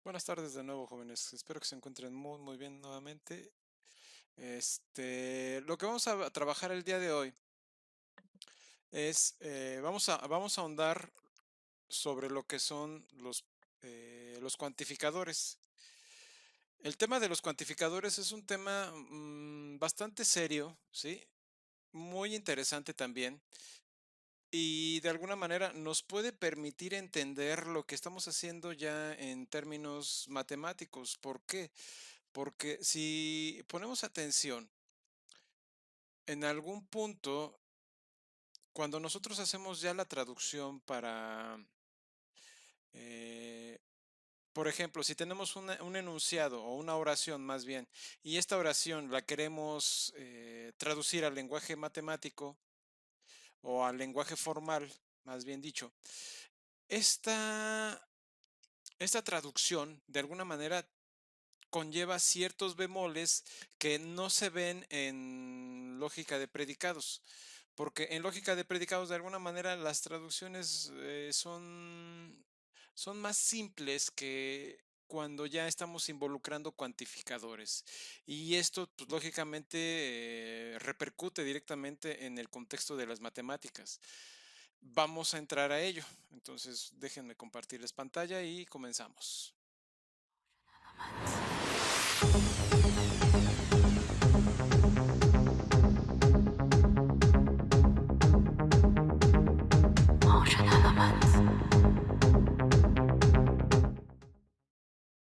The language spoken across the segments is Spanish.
Buenas tardes de nuevo, jóvenes. Espero que se encuentren muy bien nuevamente. Lo que vamos a trabajar el día de hoy es, vamos a ahondar sobre lo que son los cuantificadores. El tema de los cuantificadores es un tema bastante serio, ¿sí? Muy interesante también. Y de alguna manera nos puede permitir entender lo que estamos haciendo ya en términos matemáticos. ¿Por qué? Porque si ponemos atención, en algún punto, cuando nosotros hacemos ya la traducción eh, por ejemplo, si tenemos un enunciado o una oración más bien, y esta oración la queremos traducir al lenguaje matemático o al lenguaje formal, más bien dicho, esta, esta traducción de alguna manera conlleva ciertos bemoles que no se ven en lógica de predicados, porque en lógica de predicados de alguna manera las traducciones son más simples que cuando ya estamos involucrando cuantificadores. Y esto, pues, lógicamente, repercute directamente en el contexto de las matemáticas. Vamos a entrar a ello. Entonces, déjenme compartirles pantalla y comenzamos.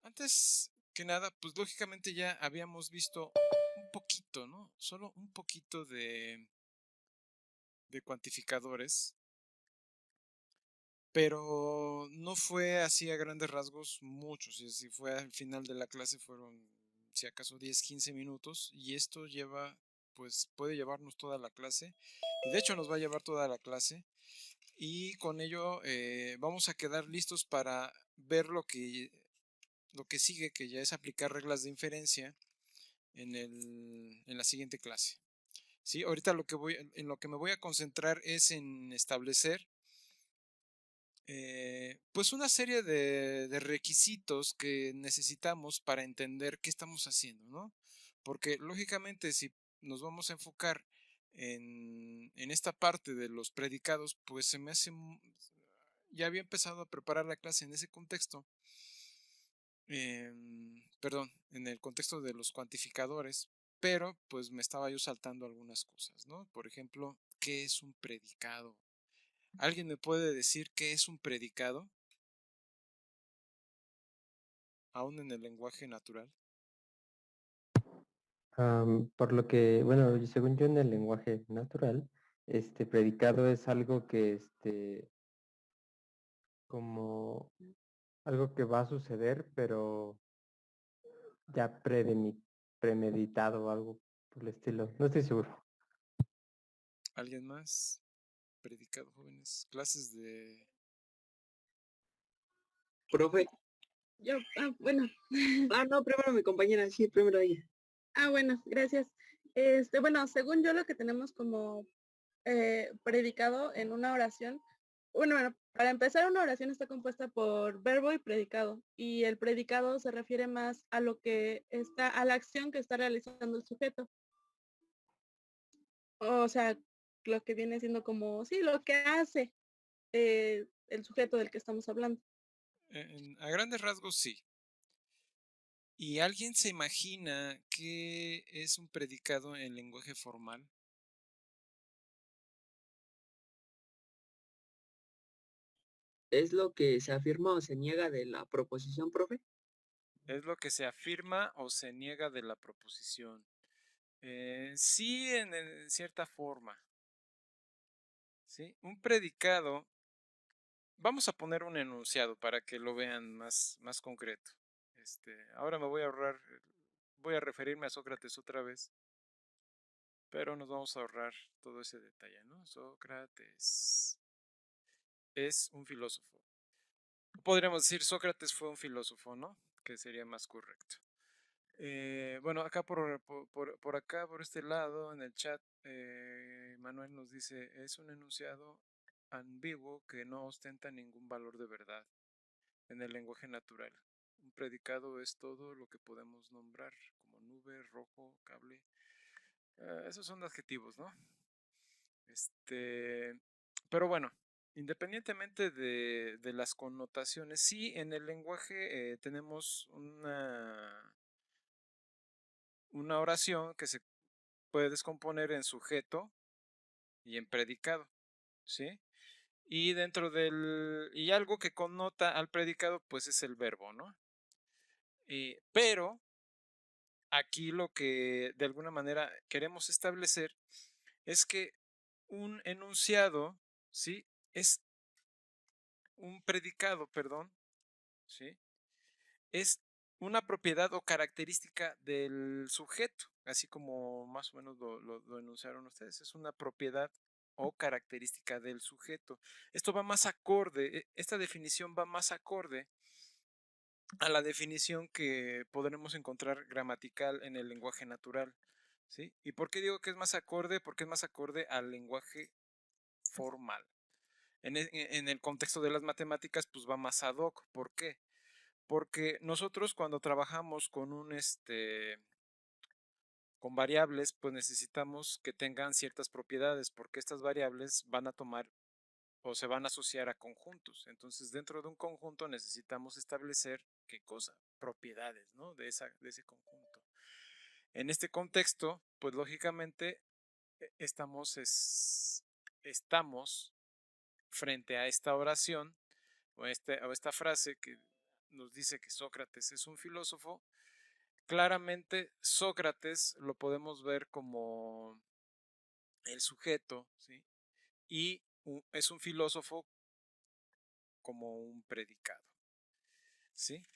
Antes que nada, pues lógicamente ya habíamos visto un poquito, ¿no? Solo un poquito de cuantificadores, pero no fue así a grandes rasgos muchos. Y si fue al final de la clase fueron, si acaso, 10, 15 minutos. Y esto lleva, pues puede llevarnos toda la clase. Y de hecho nos va a llevar toda la clase. Y con ello vamos a quedar listos para ver lo que sigue, que ya es aplicar reglas de inferencia en la siguiente clase. ¿Sí? Ahorita en lo que me voy a concentrar es en establecer pues una serie de requisitos que necesitamos para entender qué estamos haciendo, ¿no? Porque lógicamente si nos vamos a enfocar en esta parte de los predicados, pues se me hace, ya había empezado a preparar la clase en ese contexto, perdón, en el contexto de los cuantificadores, pero pues me estaba yo saltando algunas cosas, ¿no? Por ejemplo, ¿qué es un predicado? ¿Alguien me puede decir qué es un predicado? Aún en el lenguaje natural. Por lo que, bueno, según yo en el lenguaje natural, predicado es algo que, como algo que va a suceder, pero ya premeditado o algo por el estilo. No estoy seguro. ¿Alguien más? Predicado, jóvenes. Clases de... Profe, Yo, bueno, no, primero mi compañera, sí, primero ella. bueno, gracias. Bueno, según yo lo que tenemos como predicado en una oración, bueno, para empezar una oración está compuesta por verbo y predicado, y el predicado se refiere más a lo que está, a la acción que está realizando el sujeto. O sea, lo que viene siendo como, sí, lo que hace el sujeto del que estamos hablando. A grandes rasgos, sí. ¿Y alguien se imagina qué es un predicado en lenguaje formal? ¿Es lo que se afirma o se niega de la proposición, profe? Es lo que se afirma o se niega de la proposición. Sí, en cierta forma. ¿Sí? Un predicado, vamos a poner un enunciado para que lo vean más concreto. Ahora me voy a ahorrar, voy a referirme a Sócrates otra vez, pero nos vamos a ahorrar todo ese detalle, ¿no? Sócrates es un filósofo. Podríamos decir Sócrates fue un filósofo, ¿no? Que sería más correcto. Bueno, acá por acá, por este lado, en el chat, Manuel nos dice, es un enunciado ambiguo que no ostenta ningún valor de verdad en el lenguaje natural. Un predicado es todo lo que podemos nombrar como nube, rojo, cable. Esos son adjetivos, ¿no? Pero bueno, independientemente de las connotaciones, sí, en el lenguaje tenemos una oración que se puede descomponer en sujeto y en predicado, ¿sí? Y y algo que connota al predicado, pues es el verbo, ¿no? Pero aquí lo que de alguna manera queremos establecer es que un enunciado, ¿sí? Es un predicado, perdón, ¿sí? Es una propiedad o característica del sujeto, así como más o menos lo enunciaron ustedes. Es una propiedad o característica del sujeto. Esto va más acorde, esta definición va más acorde a la definición que podremos encontrar gramatical en el lenguaje natural, ¿sí? ¿Y por qué digo que es más acorde? Porque es más acorde al lenguaje formal. En el contexto de las matemáticas, pues va más ad hoc. ¿Por qué? Porque nosotros cuando trabajamos con variables, pues necesitamos que tengan ciertas propiedades, porque estas variables van a tomar o se van a asociar a conjuntos. Entonces, dentro de un conjunto necesitamos establecer qué cosa, propiedades, ¿no? De ese conjunto. En este contexto, pues lógicamente estamos frente a esta oración o esta frase que nos dice que Sócrates es un filósofo. Claramente Sócrates lo podemos ver como el sujeto, ¿sí? Y es un filósofo como un predicado, ¿sí?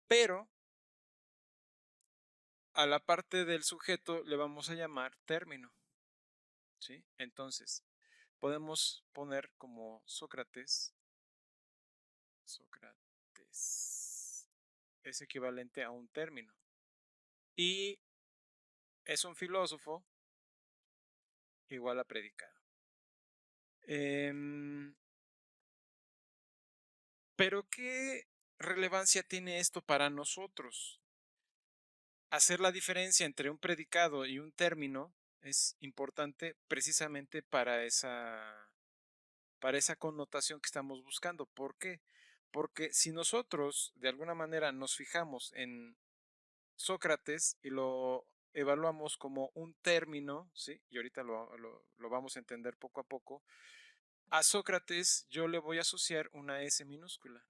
Pero a la parte del sujeto le vamos a llamar término, ¿sí? Entonces, podemos poner como Sócrates es equivalente a un término. Y es un filósofo igual a predicado. Pero ¿qué relevancia tiene esto para nosotros? Hacer la diferencia entre un predicado y un término es importante precisamente para esa connotación que estamos buscando. ¿Por qué? Porque si nosotros de alguna manera nos fijamos en Sócrates y lo evaluamos como un término, ¿sí? Y ahorita lo vamos a entender poco a poco. A Sócrates yo le voy a asociar una S minúscula.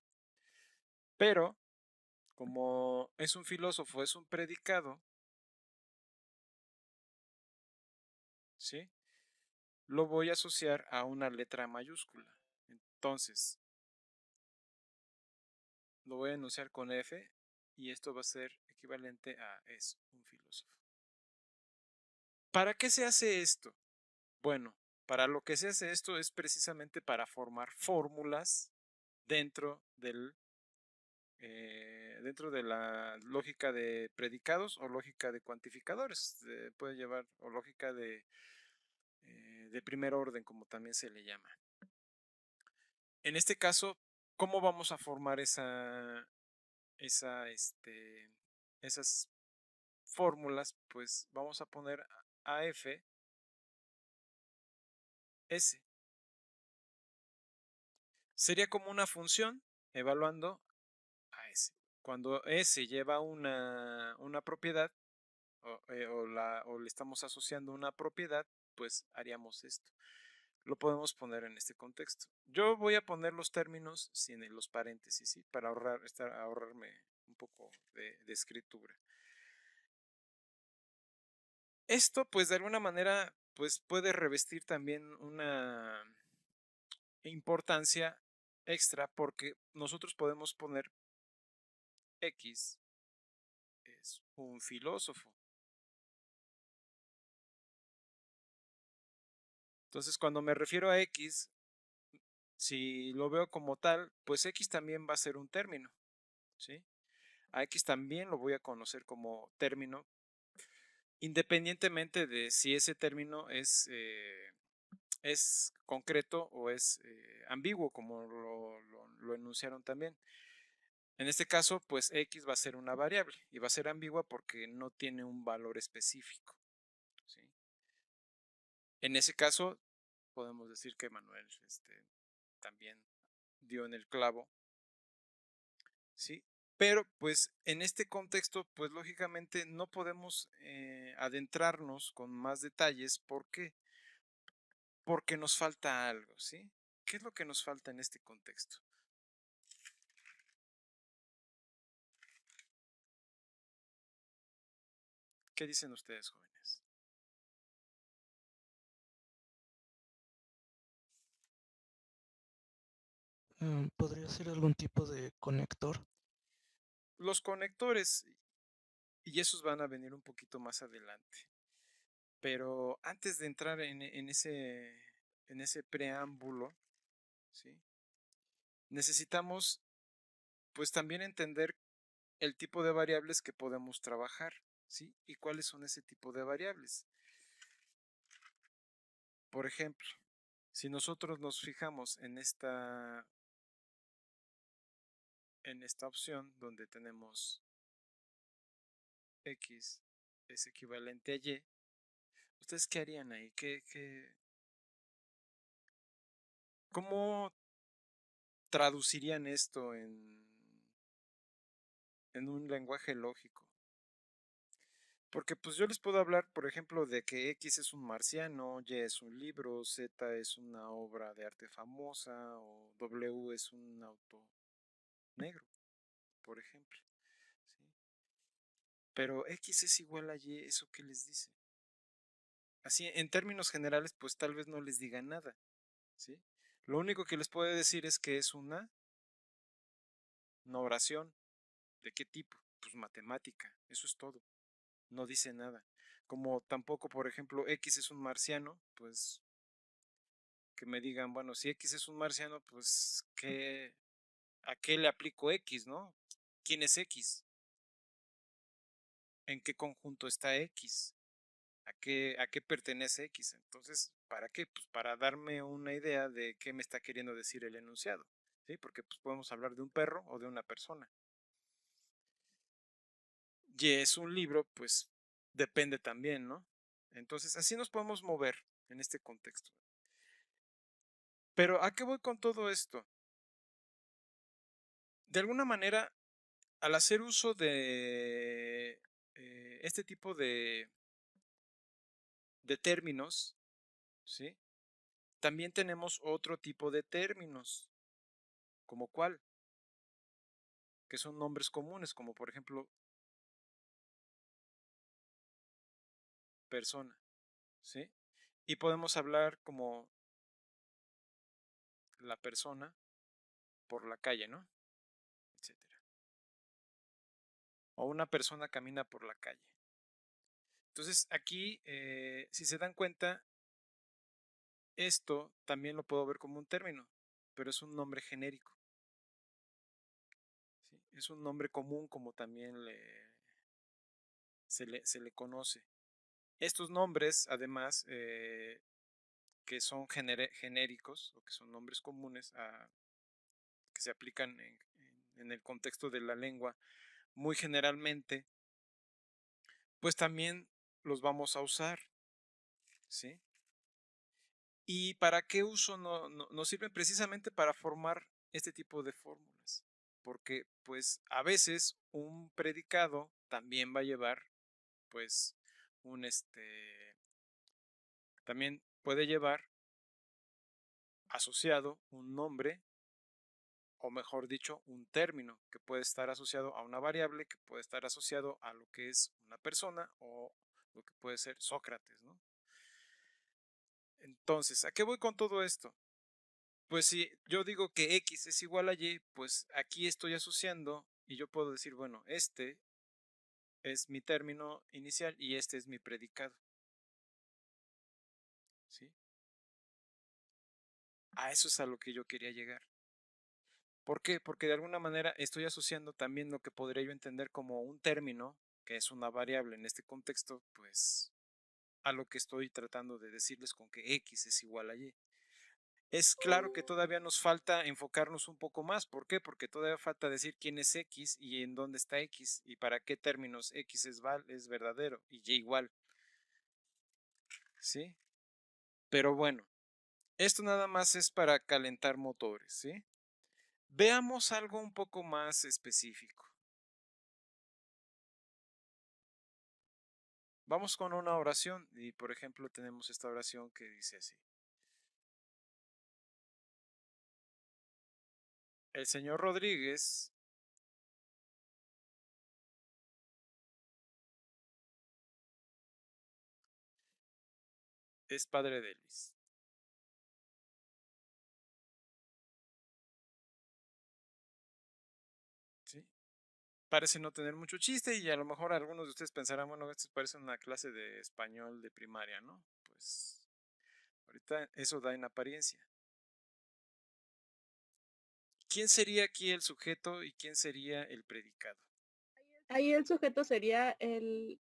Pero, como es un filósofo, es un predicado, ¿sí? Lo voy a asociar a una letra mayúscula. Entonces, lo voy a enunciar con F y esto va a ser equivalente a es un filósofo. ¿Para qué se hace esto? Bueno, para lo que se hace esto es precisamente para formar fórmulas dentro dentro de la lógica de predicados o lógica de cuantificadores. Puede llevar, o lógica de primer orden, como también se le llama. En este caso, ¿cómo vamos a formar esas fórmulas? Pues vamos a poner a F, S. Sería como una función evaluando a S. Cuando S lleva una propiedad o le estamos asociando una propiedad, pues haríamos esto. Lo podemos poner en este contexto. Yo voy a poner los términos sin los paréntesis, ¿sí? Para ahorrarme un poco de escritura. Esto, pues de alguna manera, pues puede revestir también una importancia extra porque nosotros podemos poner X es un filósofo. Entonces, cuando me refiero a X, si lo veo como tal, pues X también va a ser un término, ¿sí? A X también lo voy a conocer como término, independientemente de si ese término es concreto o es ambiguo, como lo enunciaron también. En este caso, pues X va a ser una variable y va a ser ambigua porque no tiene un valor específico, ¿sí? En ese caso, podemos decir que Manuel también dio en el clavo, ¿sí? Pero pues en este contexto, pues lógicamente no podemos adentrarnos con más detalles. ¿Por qué? Porque nos falta algo, ¿sí? ¿Qué es lo que nos falta en este contexto? ¿Qué dicen ustedes, jóvenes? ¿Podría ser algún tipo de conector? Los conectores, y esos van a venir un poquito más adelante. Pero antes de entrar en ese preámbulo, ¿sí? Necesitamos pues también entender el tipo de variables que podemos trabajar, ¿sí? Y cuáles son ese tipo de variables. Por ejemplo, si nosotros nos fijamos en esta opción donde tenemos X es equivalente a Y, ¿ustedes qué harían ahí? ¿Cómo traducirían esto en un lenguaje lógico? Porque pues yo les puedo hablar, por ejemplo, de que X es un marciano, Y es un libro, Z es una obra de arte famosa o W es un auto negro, por ejemplo, ¿sí? Pero X es igual a Y, ¿eso qué les dice? Así, en términos generales, pues tal vez no les diga nada, ¿sí? Lo único que les puede decir es que es una oración. ¿De qué tipo? Pues matemática, eso es todo. No dice nada. Como tampoco, por ejemplo, X es un marciano, pues que me digan, bueno, si X es un marciano, pues ¿a qué le aplico X, no? ¿Quién es X? ¿En qué conjunto está X? ¿A qué pertenece X? Entonces, ¿para qué? Pues para darme una idea de qué me está queriendo decir el enunciado, ¿sí? Porque pues podemos hablar de un perro o de una persona. Y es un libro, pues depende también, ¿no? Entonces, así nos podemos mover en este contexto. Pero ¿a qué voy con todo esto? De alguna manera, al hacer uso de este tipo de términos, ¿sí? También tenemos otro tipo de términos, como cuál, que son nombres comunes, como por ejemplo persona, ¿sí? Y podemos hablar como la persona por la calle, ¿no? Etcétera. O una persona camina por la calle. Entonces aquí, si se dan cuenta, esto también lo puedo ver como un término, pero es un nombre genérico, ¿sí? Es un nombre común como también se le conoce. Estos nombres, además, que son genéricos o que son nombres comunes que se aplican en el contexto de la lengua muy generalmente, pues también los vamos a usar, ¿sí? ¿Y para qué uso nos sirven? Precisamente para formar este tipo de fórmulas, porque pues a veces un predicado también va a llevar pues un también puede llevar asociado un nombre, o mejor dicho, un término que puede estar asociado a una variable, que puede estar asociado a lo que es una persona o lo que puede ser Sócrates, ¿no? Entonces, ¿a qué voy con todo esto? Pues si yo digo que X es igual a Y, pues aquí estoy asociando y yo puedo decir, bueno, este es mi término inicial y este es mi predicado, ¿sí? A eso es a lo que yo quería llegar. ¿Por qué? Porque de alguna manera estoy asociando también lo que podría yo entender como un término, que es una variable en este contexto, pues a lo que estoy tratando de decirles con que X es igual a Y. Es claro que todavía nos falta enfocarnos un poco más. ¿Por qué? Porque todavía falta decir quién es X y en dónde está X y para qué términos X es verdadero y Y igual. ¿Sí? Pero bueno, esto nada más es para calentar motores, ¿sí? Veamos algo un poco más específico. Vamos con una oración y por ejemplo tenemos esta oración que dice así. El señor Rodríguez es padre de Luis. ¿Sí? Parece no tener mucho chiste y a lo mejor algunos de ustedes pensarán, bueno, esto parece una clase de español de primaria, ¿no? Pues ahorita eso da en apariencia. ¿Quién sería aquí el sujeto y quién sería el predicado? Ahí el sujeto sería el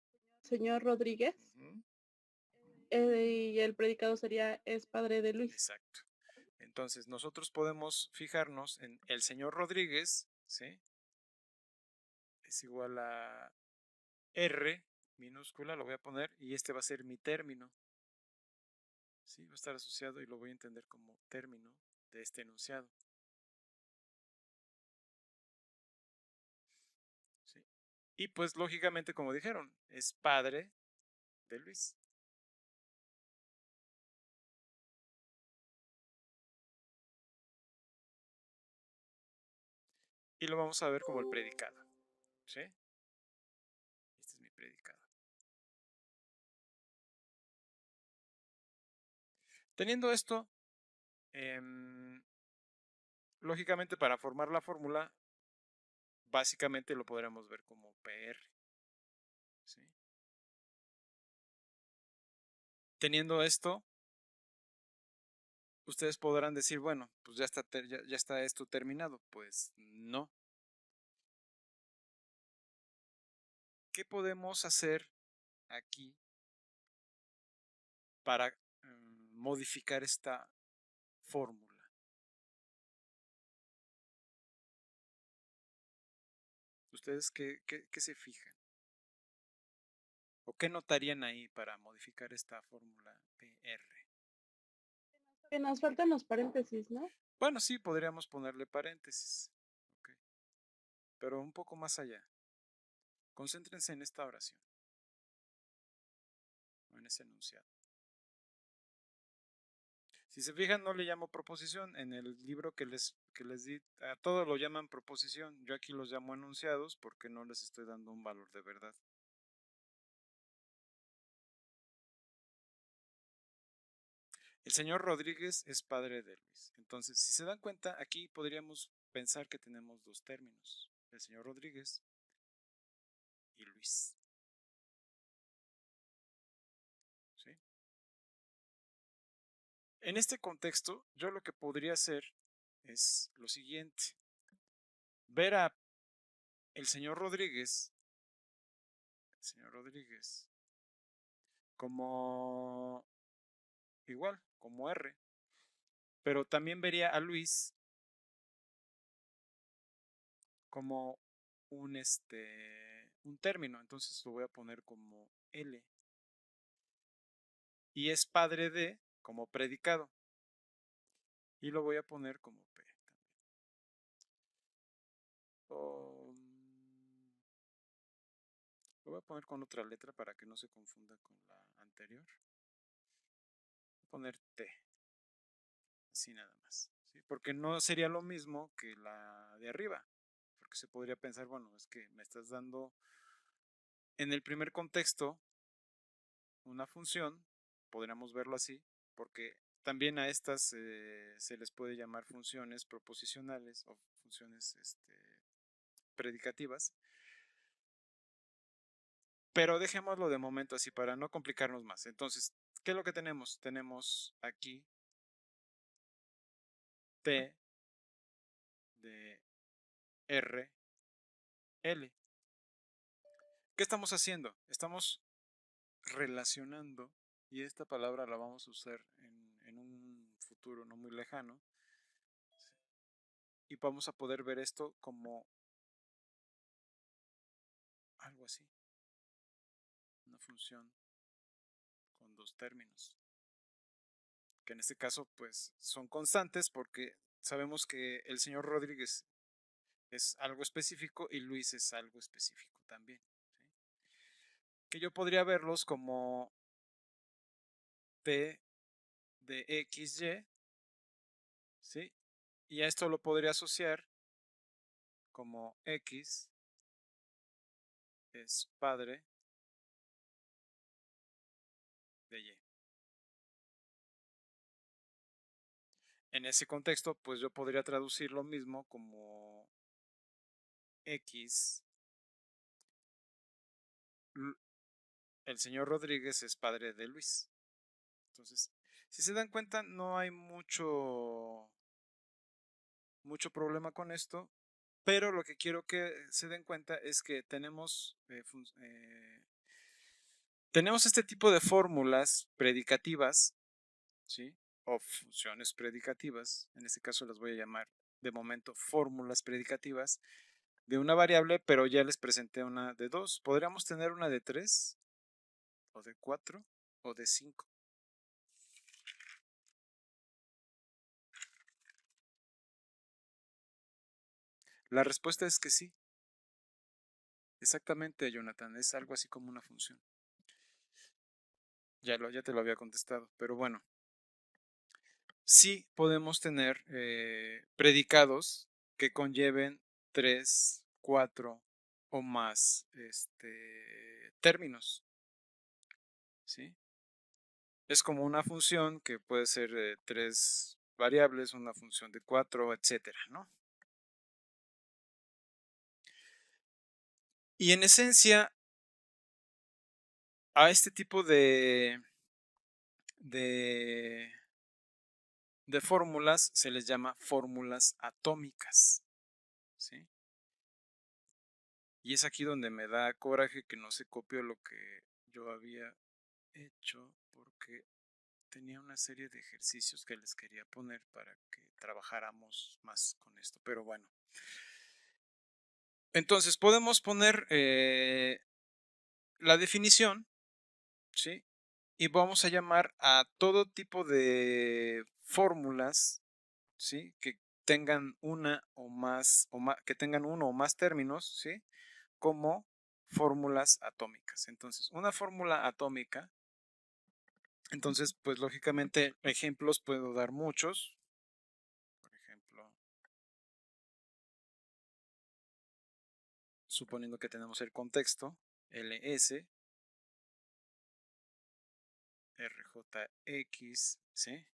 señor Rodríguez Ujú, y el predicado sería es padre de Luis. exacto. Entonces nosotros podemos fijarnos en el señor Rodríguez, ¿sí? Es igual a R minúscula, lo voy a poner, y este va a ser mi término. ¿Sí? Va a estar asociado y lo voy a entender como término de este enunciado. ¿Sí? Y pues lógicamente, como dijeron, es padre de Luis. Y lo vamos a ver como el predicado. ¿Sí? Este es mi predicado. Teniendo esto, lógicamente para formar la fórmula, básicamente lo podríamos ver como PR. ¿Sí? Teniendo esto, ustedes podrán decir, bueno, pues ya está esto terminado. Pues no. ¿Qué podemos hacer aquí para modificar esta fórmula? ¿Ustedes qué se fijan? ¿O qué notarían ahí para modificar esta fórmula PR? Que nos faltan los paréntesis, ¿no? Bueno, sí, podríamos ponerle paréntesis. Ok. Pero un poco más allá. Concéntrense en esta oración. O en ese enunciado. Si se fijan, no le llamo proposición. En el libro que les di, a todos lo llaman proposición. Yo aquí los llamo enunciados porque no les estoy dando un valor de verdad. El señor Rodríguez es padre de Luis. Entonces, si se dan cuenta, aquí podríamos pensar que tenemos dos términos. El señor Rodríguez y Luis. ¿Sí? En este contexto, yo lo que podría hacer es lo siguiente. Ver a el señor Rodríguez como igual, como R. Pero también vería a Luis como un término. Entonces lo voy a poner como L. Y es padre de como predicado. Y lo voy a poner como P también. Lo voy a poner con otra letra para que no se confunda con la anterior. Voy a poner T. Así nada más. ¿Sí? Porque no sería lo mismo que la de arriba. Porque se podría pensar, bueno, es que me estás dando en el primer contexto una función, podríamos verlo así, porque también a estas se les puede llamar funciones proposicionales o funciones predicativas. Pero dejémoslo de momento así para no complicarnos más. Entonces, ¿qué es lo que tenemos? Tenemos aquí T de R, L. ¿Qué estamos haciendo? Estamos relacionando, y esta palabra la vamos a usar en un futuro no muy lejano. Y vamos a poder ver esto como algo así. Una función con dos términos. Que en este caso pues son constantes porque sabemos que el señor Rodríguez es algo específico y Luis es algo específico también. ¿Sí? Que yo podría verlos como P de XY, ¿sí? Y a esto lo podría asociar como X es padre de Y. En ese contexto, pues yo podría traducir lo mismo como X, el señor Rodríguez es padre de Luis. Entonces, si se dan cuenta, no hay mucho problema con esto, pero lo que quiero que se den cuenta es que tenemos este tipo de fórmulas predicativas, ¿sí? O funciones predicativas, en este caso las voy a llamar de momento fórmulas predicativas de una variable, pero ya les presenté una de 2. Podríamos tener una de 3, o de 4, o de 5. La respuesta es que sí. Exactamente, Jonathan, es algo así como una función. Ya te lo había contestado, pero bueno. Sí podemos tener predicados que conlleven 3, 4 o más términos. ¿Sí? Es como una función que puede ser de 3 variables, una función de 4, etcétera, ¿no? Y en esencia, a este tipo de fórmulas se les llama fórmulas atómicas, ¿sí? Y es aquí donde me da coraje que no se copió lo que yo había hecho, porque tenía una serie de ejercicios que les quería poner para que trabajáramos más con esto, pero bueno. Entonces podemos poner la definición, ¿sí? Y vamos a llamar a todo tipo de fórmulas, ¿sí? Que tengan una o más, que tengan uno o más términos, ¿sí? Como fórmulas atómicas. Entonces, una fórmula atómica, entonces, pues lógicamente ejemplos puedo dar muchos. Por ejemplo, suponiendo que tenemos el contexto, LS, RJX, ¿sí?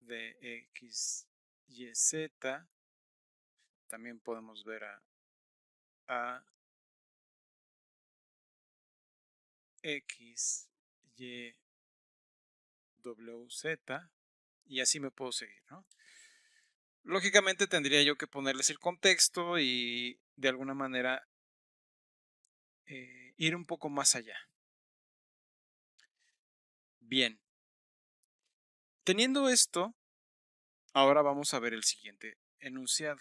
DX, YZ, también podemos ver a X, Y, WZ, y así me puedo seguir, ¿no? Lógicamente tendría yo que ponerles el contexto y de alguna manera ir un poco más allá. Bien. Teniendo esto, ahora vamos a ver el siguiente enunciado.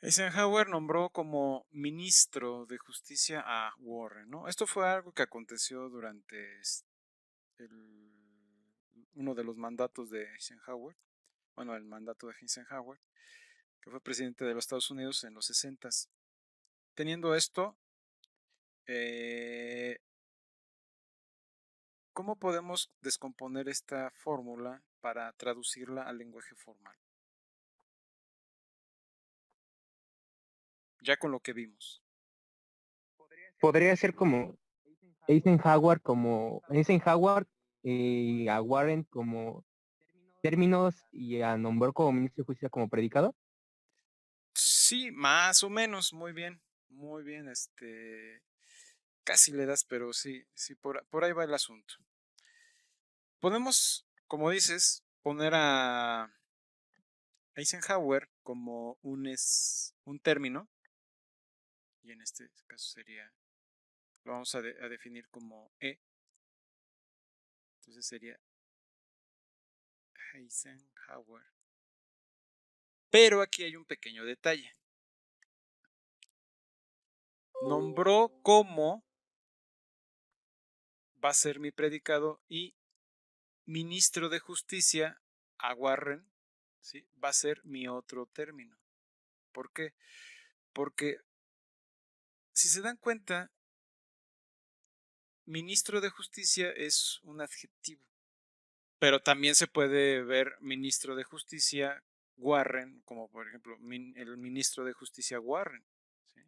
Eisenhower nombró como ministro de Justicia a Warren, ¿no? Esto fue algo que aconteció durante uno de los mandatos de Eisenhower, bueno, el mandato de Eisenhower, que fue presidente de los Estados Unidos en los 60s. Teniendo esto, ¿cómo podemos descomponer esta fórmula para traducirla al lenguaje formal? Ya con lo que vimos. Podría ser como Eisenhower y a Warren como términos y a nombró como ministro de Justicia como predicado. Sí, más o menos, muy bien, casi le das, pero sí, por ahí va el asunto. Podemos, como dices, poner a Eisenhower como un término, y en este caso lo vamos a definir como E, entonces sería Eisenhower. Pero aquí hay un pequeño detalle. Nombró como va a ser mi predicado y ministro de justicia a Warren, ¿sí? Va a ser mi otro término. ¿Por qué? Porque si se dan cuenta, ministro de justicia es un adjetivo, pero también se puede ver ministro de justicia Warren, como por ejemplo el ministro de justicia Warren, ¿sí?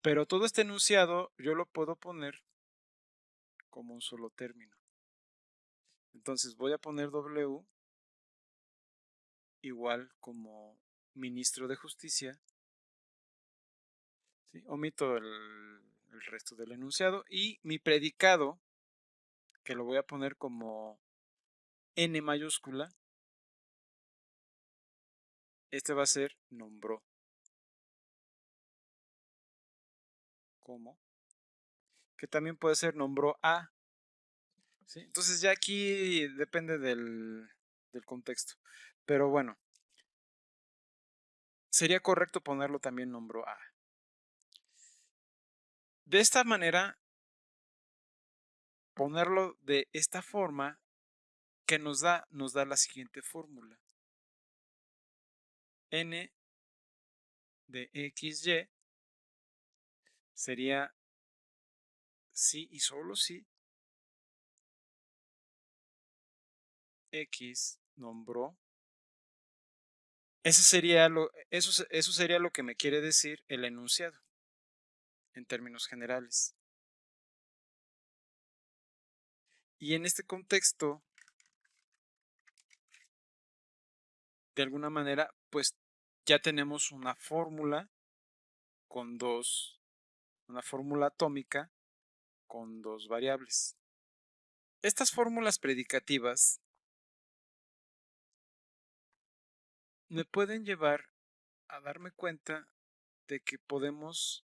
Pero todo este enunciado yo lo puedo poner como un solo término. Entonces voy a poner W igual como ministro de justicia, ¿sí? Omito el resto del enunciado y mi predicado, que lo voy a poner como N mayúscula, este va a ser nombró. Como, que también puede ser nombró a, ¿sí? Entonces ya aquí depende del contexto, pero bueno, sería correcto ponerlo también nombró a. De esta manera, ponerlo de esta forma que nos da la siguiente fórmula. N de XY sería si y solo si X nombró. Eso sería lo que me quiere decir el enunciado en términos generales. Y en este contexto, de alguna manera, pues ya tenemos una fórmula con una fórmula atómica con dos variables. Estas fórmulas predicativas me pueden llevar a darme cuenta de que podemos,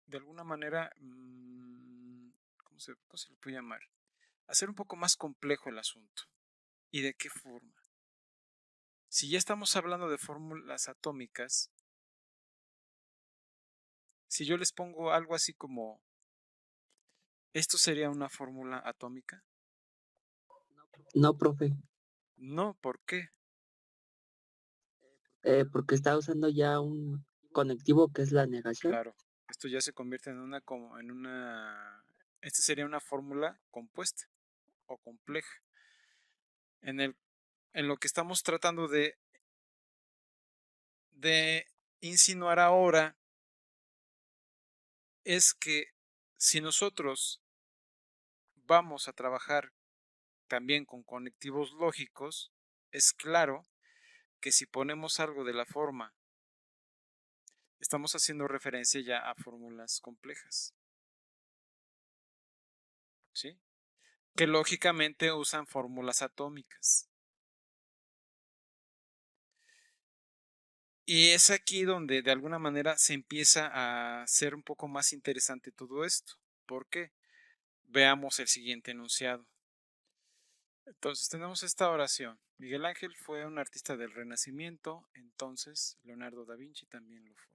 de alguna manera, ¿cómo se le puede llamar? Hacer un poco más complejo el asunto. ¿Y de qué forma? Si ya estamos hablando de fórmulas atómicas, si yo les pongo algo así como, ¿esto sería una fórmula atómica? No, profe, No, ¿por qué? porque está usando ya un conectivo que es la negación. Claro, esto ya se convierte esta sería una fórmula compuesta o compleja. En lo que estamos tratando de insinuar ahora es que si nosotros vamos a trabajar también con conectivos lógicos, es claro que si ponemos algo de la forma, estamos haciendo referencia ya a fórmulas complejas, ¿sí? Que lógicamente usan fórmulas atómicas. Y es aquí donde de alguna manera se empieza a hacer un poco más interesante todo esto. ¿Por qué? Veamos el siguiente enunciado. Entonces tenemos esta oración. Miguel Ángel fue un artista del Renacimiento, entonces Leonardo da Vinci también lo fue.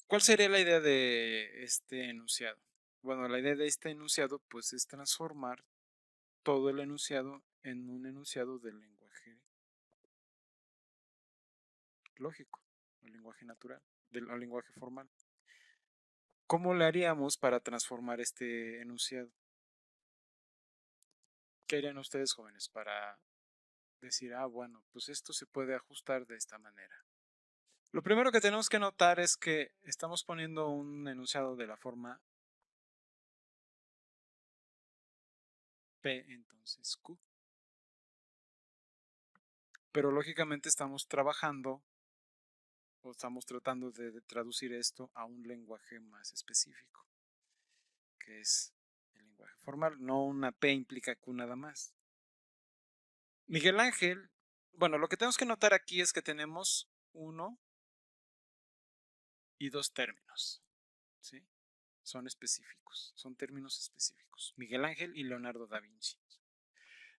¿Cuál sería la idea de este enunciado? Bueno, la idea de este enunciado pues es transformar todo el enunciado en un enunciado del lenguaje lógico, el lenguaje natural, del lenguaje formal. ¿Cómo le haríamos para transformar este enunciado? ¿Qué harían ustedes, jóvenes, para decir, bueno, pues esto se puede ajustar de esta manera? Lo primero que tenemos que notar es que estamos poniendo un enunciado de la forma P, entonces Q. Pero lógicamente estamos trabajando o estamos tratando de traducir esto a un lenguaje más específico, que es el lenguaje formal. No una P implica Q nada más. Miguel Ángel, bueno, lo que tenemos que notar aquí es que tenemos uno y dos términos, ¿sí? son específicos, son términos específicos. Miguel Ángel y Leonardo da Vinci.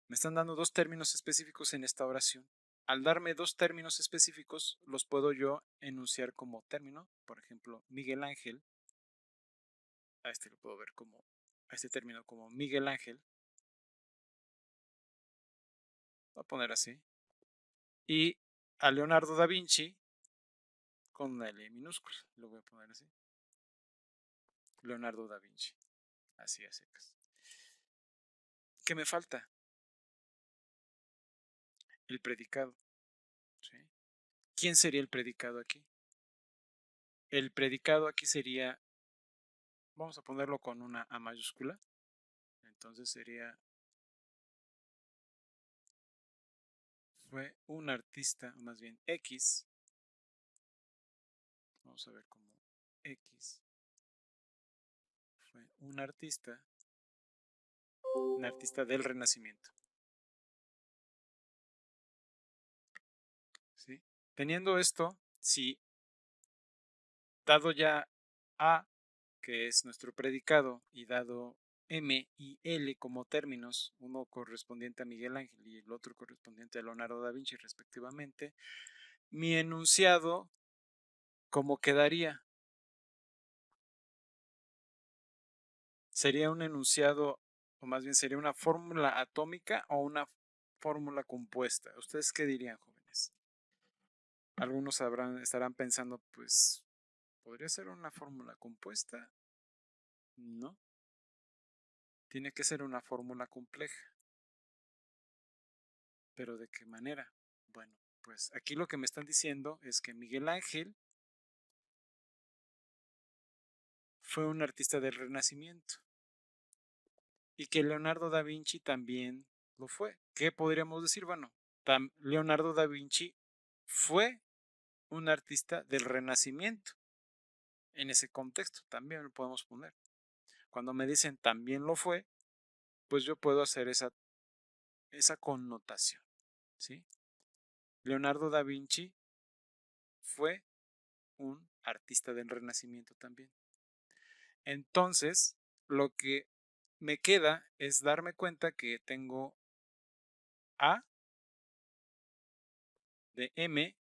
Me están dando dos términos específicos en esta oración. Al darme dos términos específicos, los puedo yo enunciar como término. Por ejemplo, Miguel Ángel. A este lo puedo ver como, a este término como Miguel Ángel. Voy a poner así. Y a Leonardo da Vinci con una L minúscula. Lo voy a poner así. Leonardo da Vinci. Así a secas. ¿Qué me falta? El predicado. ¿Sí? ¿Quién sería el predicado aquí? El predicado aquí sería, vamos a ponerlo con una A mayúscula. Entonces sería, fue un artista, o más bien X. Vamos a ver como X. Fue un artista del Renacimiento. ¿Sí? Teniendo esto, si dado ya A, que es nuestro predicado, y dado M y L como términos, uno correspondiente a Miguel Ángel y el otro correspondiente a Leonardo da Vinci respectivamente, mi enunciado, ¿cómo quedaría? ¿Sería un enunciado, o más bien sería una fórmula atómica o una fórmula compuesta? ¿Ustedes qué dirían, jóvenes? Algunos estarán pensando, pues, ¿podría ser una fórmula compuesta? No. Tiene que ser una fórmula compleja. ¿Pero de qué manera? Bueno, pues aquí lo que me están diciendo es que Miguel Ángel fue un artista del Renacimiento y que Leonardo da Vinci también lo fue. ¿Qué podríamos decir? Bueno, Leonardo da Vinci fue un artista del Renacimiento. En ese contexto también lo podemos poner. Cuando me dicen también lo fue, pues yo puedo hacer esa connotación, ¿sí? Leonardo da Vinci fue un artista del Renacimiento también. Entonces, lo que me queda es darme cuenta que tengo A de M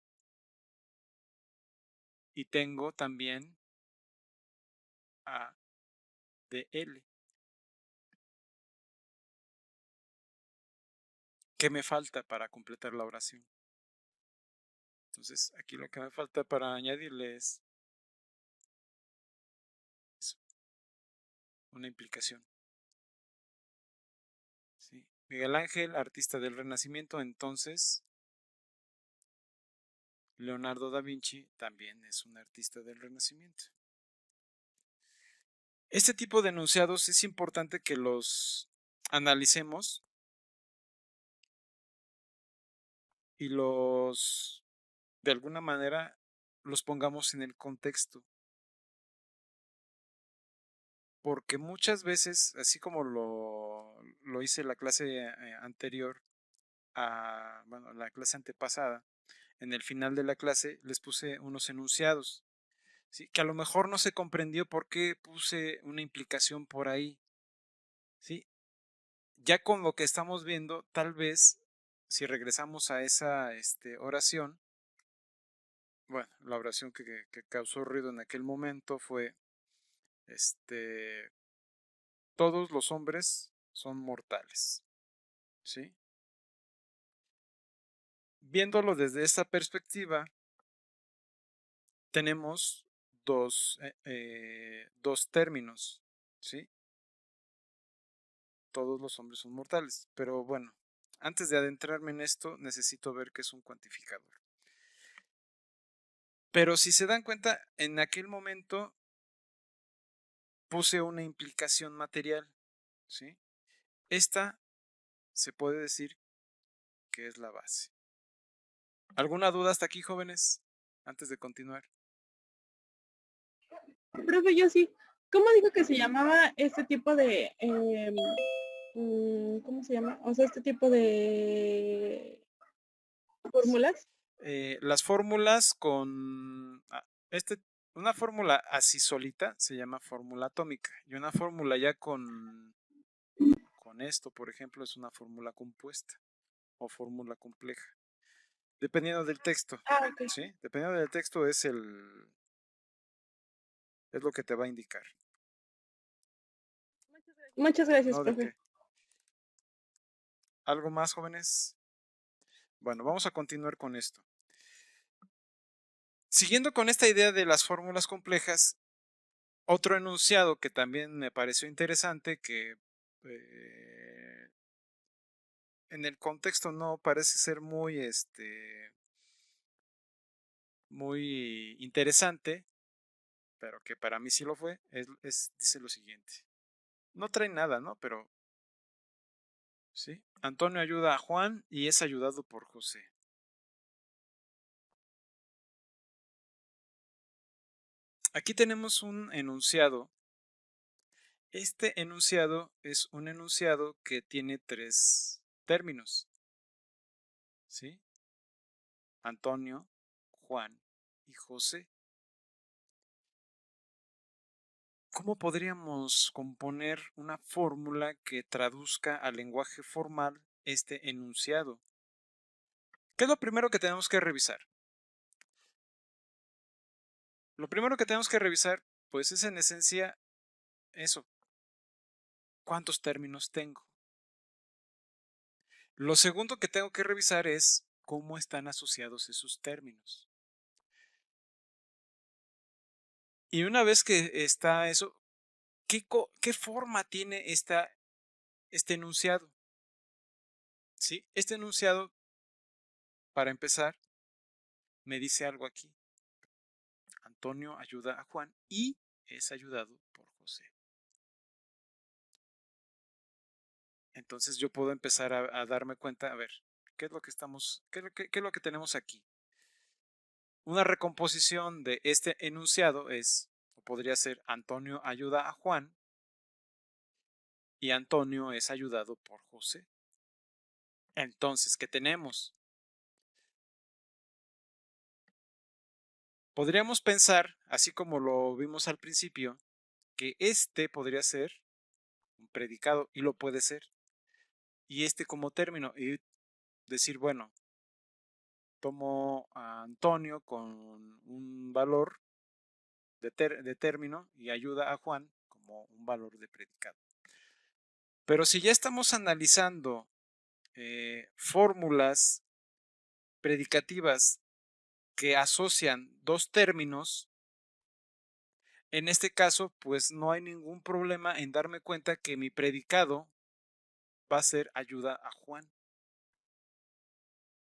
y tengo también A de L. ¿Qué me falta para completar la oración? Entonces, aquí lo que me falta para añadirle es eso, una implicación. ¿Sí? Miguel Ángel, artista del Renacimiento, entonces Leonardo da Vinci también es un artista del Renacimiento. Este tipo de enunciados es importante que los analicemos y los, de alguna manera, los pongamos en el contexto. Porque muchas veces, así como lo hice en la clase anterior, bueno, la clase antepasada, en el final de la clase les puse unos enunciados, ¿sí? Que a lo mejor no se comprendió por qué puse una implicación por ahí, ¿sí? Ya con lo que estamos viendo, tal vez, si regresamos a esa oración, bueno, la oración que causó ruido en aquel momento fue, todos los hombres son mortales, ¿sí? Viéndolo desde esta perspectiva, tenemos dos términos, ¿sí? Todos los hombres son mortales, pero bueno, antes de adentrarme en esto, necesito ver qué es un cuantificador. Pero si se dan cuenta, en aquel momento puse una implicación material, ¿sí? Esta se puede decir que es la base. ¿Alguna duda hasta aquí, jóvenes? Antes de continuar. Profe, yo sí. ¿Cómo dijo que se llamaba este tipo de, ¿cómo se llama? O sea, este tipo de fórmulas. Las fórmulas con este una fórmula así solita se llama fórmula atómica. Y una fórmula ya con esto, por ejemplo, es una fórmula compuesta o fórmula compleja. Dependiendo del texto. Ah, ok. ¿Sí? Dependiendo del texto es lo que te va a indicar. Muchas gracias, No de profe. qué. ¿Algo más, jóvenes? Bueno, vamos a continuar con esto. Siguiendo con esta idea de las fórmulas complejas, otro enunciado que también me pareció interesante, que en el contexto no parece ser muy interesante, pero que para mí sí lo fue, dice lo siguiente. No trae nada, ¿no? Pero, ¿sí? Antonio ayuda a Juan y es ayudado por José. Aquí tenemos un enunciado. Este enunciado es un enunciado que tiene 3 términos, ¿sí? Antonio, Juan y José. ¿Cómo podríamos componer una fórmula que traduzca al lenguaje formal este enunciado? ¿Qué es lo primero que tenemos que revisar? Lo primero que tenemos que revisar, pues es en esencia eso. ¿Cuántos términos tengo? Lo segundo que tengo que revisar es cómo están asociados esos términos. Y una vez que está eso, ¿qué forma tiene este enunciado? ¿Sí? Este enunciado, para empezar, me dice algo aquí. Antonio ayuda a Juan y es ayudado por José. Entonces yo puedo empezar a darme cuenta, a ver, ¿qué es lo que qué es lo que tenemos aquí? Una recomposición de este enunciado es, o podría ser, Antonio ayuda a Juan y Antonio es ayudado por José. Entonces, ¿qué tenemos? Podríamos pensar, así como lo vimos al principio, que este podría ser un predicado y lo puede ser. Y este como término y decir, bueno, tomo a Antonio con un valor de término y ayuda a Juan como un valor de predicado. Pero si ya estamos analizando fórmulas predicativas que asocian 2 términos, en este caso, pues no hay ningún problema en darme cuenta que mi predicado va a ser ayuda a Juan.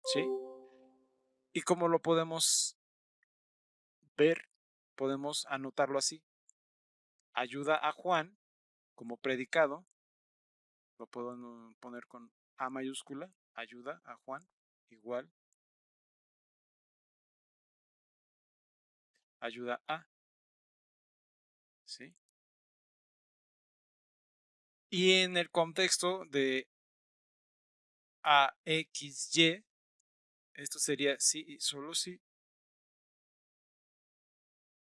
¿Sí? ¿Y cómo lo podemos ver? Podemos anotarlo así. Ayuda a Juan como predicado. Lo puedo poner con A mayúscula. Ayuda a Juan. Igual. Ayuda a. ¿Sí? Y en el contexto de AXY, esto sería sí y solo si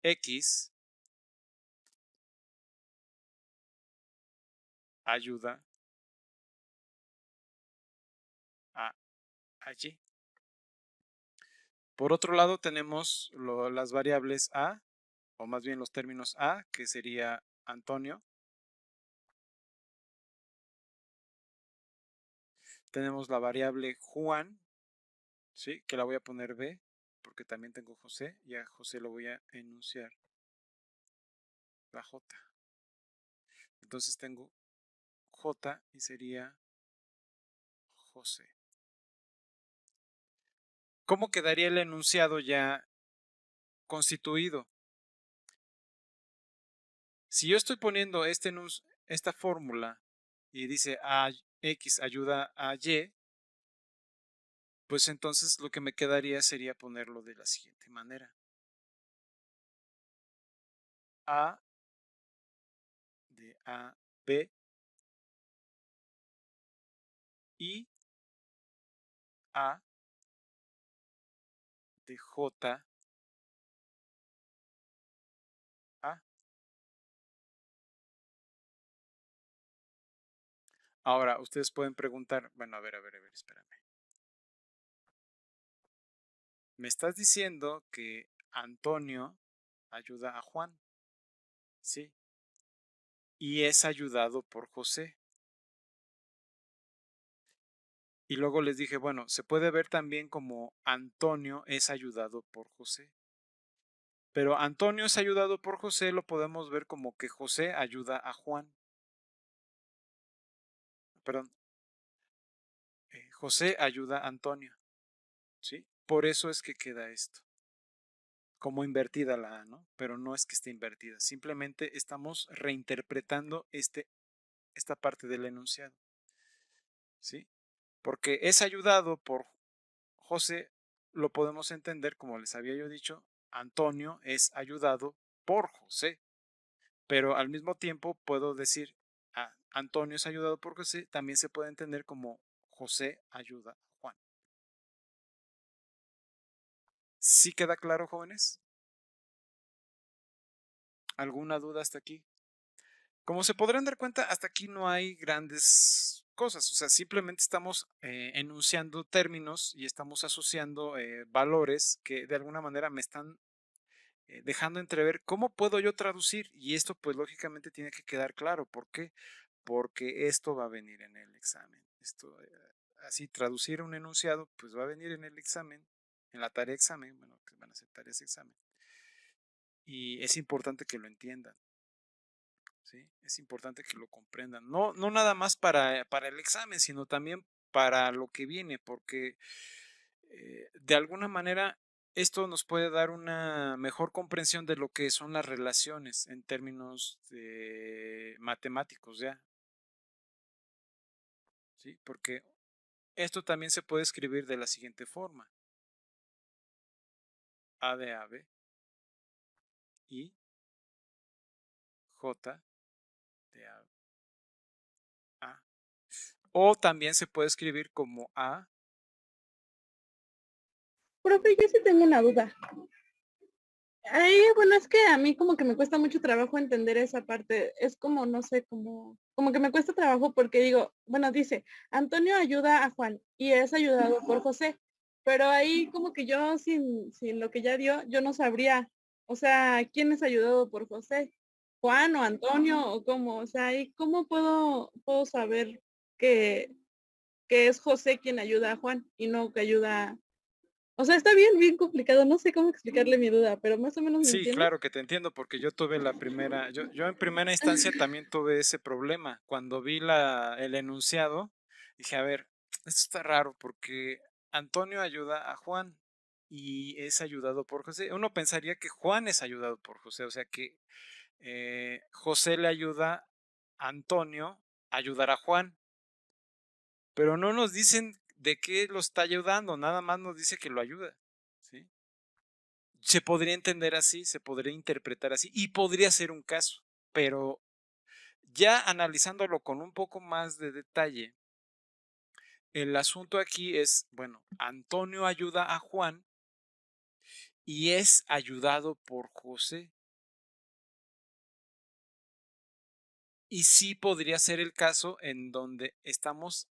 X ayuda a Y. Por otro lado tenemos las variables A, o más bien los términos A, que sería Antonio. Tenemos la variable Juan, ¿sí? Que la voy a poner B, porque también tengo José, y a José lo voy a enunciar la J. Entonces tengo J y sería José. ¿Cómo quedaría el enunciado ya constituido? Si yo estoy poniendo esta fórmula y dice a X ayuda a Y, pues entonces lo que me quedaría sería ponerlo de la siguiente manera. A de A, B y A de J Ahora, ustedes pueden preguntar, bueno, a ver, espérame. Me estás diciendo que Antonio ayuda a Juan, ¿sí? Y es ayudado por José. Y luego les dije, bueno, se puede ver también como Antonio es ayudado por José. Pero Antonio es ayudado por José, lo podemos ver como que José ayuda a Juan. Perdón. José ayuda a Antonio, ¿sí? Por eso es que queda esto. Como invertida la A, ¿no? Pero no es que esté invertida. Simplemente estamos reinterpretando esta parte del enunciado, ¿sí? Porque es ayudado por José, lo podemos entender, como les había yo dicho, Antonio es ayudado por José. Pero al mismo tiempo puedo decir, Antonio es ayudado por José, también se puede entender como José ayuda a Juan. ¿Sí queda claro, jóvenes? ¿Alguna duda hasta aquí? Como se podrán dar cuenta, hasta aquí no hay grandes cosas, o sea, simplemente estamos enunciando términos y estamos asociando valores que de alguna manera me están dejando entrever cómo puedo yo traducir, y esto pues lógicamente tiene que quedar claro. ¿Por qué? Porque esto va a venir en el examen. Esto, así, traducir un enunciado, pues va a venir en el examen, en la tarea examen, bueno, que van a ser tareas examen. Y es importante que lo entiendan, ¿sí? Es importante que lo comprendan. No nada más para el examen, sino también para lo que viene, porque de alguna manera esto nos puede dar una mejor comprensión de lo que son las relaciones en términos matemáticos ya. ¿Sí? Porque esto también se puede escribir de la siguiente forma. A de ave y J de ave. A. O también se puede escribir como A. Profe, yo sí tengo una duda. Ay, bueno, es que a mí como que me cuesta mucho trabajo entender esa parte. Es como, no sé, como que me cuesta trabajo porque digo, bueno, dice, Antonio ayuda a Juan y es ayudado por José. Pero ahí como que yo sin lo que ya dio, yo no sabría, o sea, ¿quién es ayudado por José? ¿Juan o Antonio o cómo? O sea, ¿y cómo puedo saber que, que es José quien ayuda a Juan y no que ayuda? O sea, está bien complicado, no sé cómo explicarle mi duda, pero más o menos me Sí, entiende. claro que te entiendo, porque yo tuve yo en primera instancia también tuve ese problema. Cuando vi el enunciado, dije, a ver, esto está raro porque Antonio ayuda a Juan y es ayudado por José. Uno pensaría que Juan es ayudado por José, o sea que José le ayuda a Antonio a ayudar a Juan, pero no nos dicen de qué lo está ayudando, nada más nos dice que lo ayuda, ¿sí? Se podría entender así, se podría interpretar así y podría ser un caso, pero ya analizándolo con un poco más de detalle, el asunto aquí es, bueno, Antonio ayuda a Juan y es ayudado por José. Y sí podría ser el caso en donde estamos,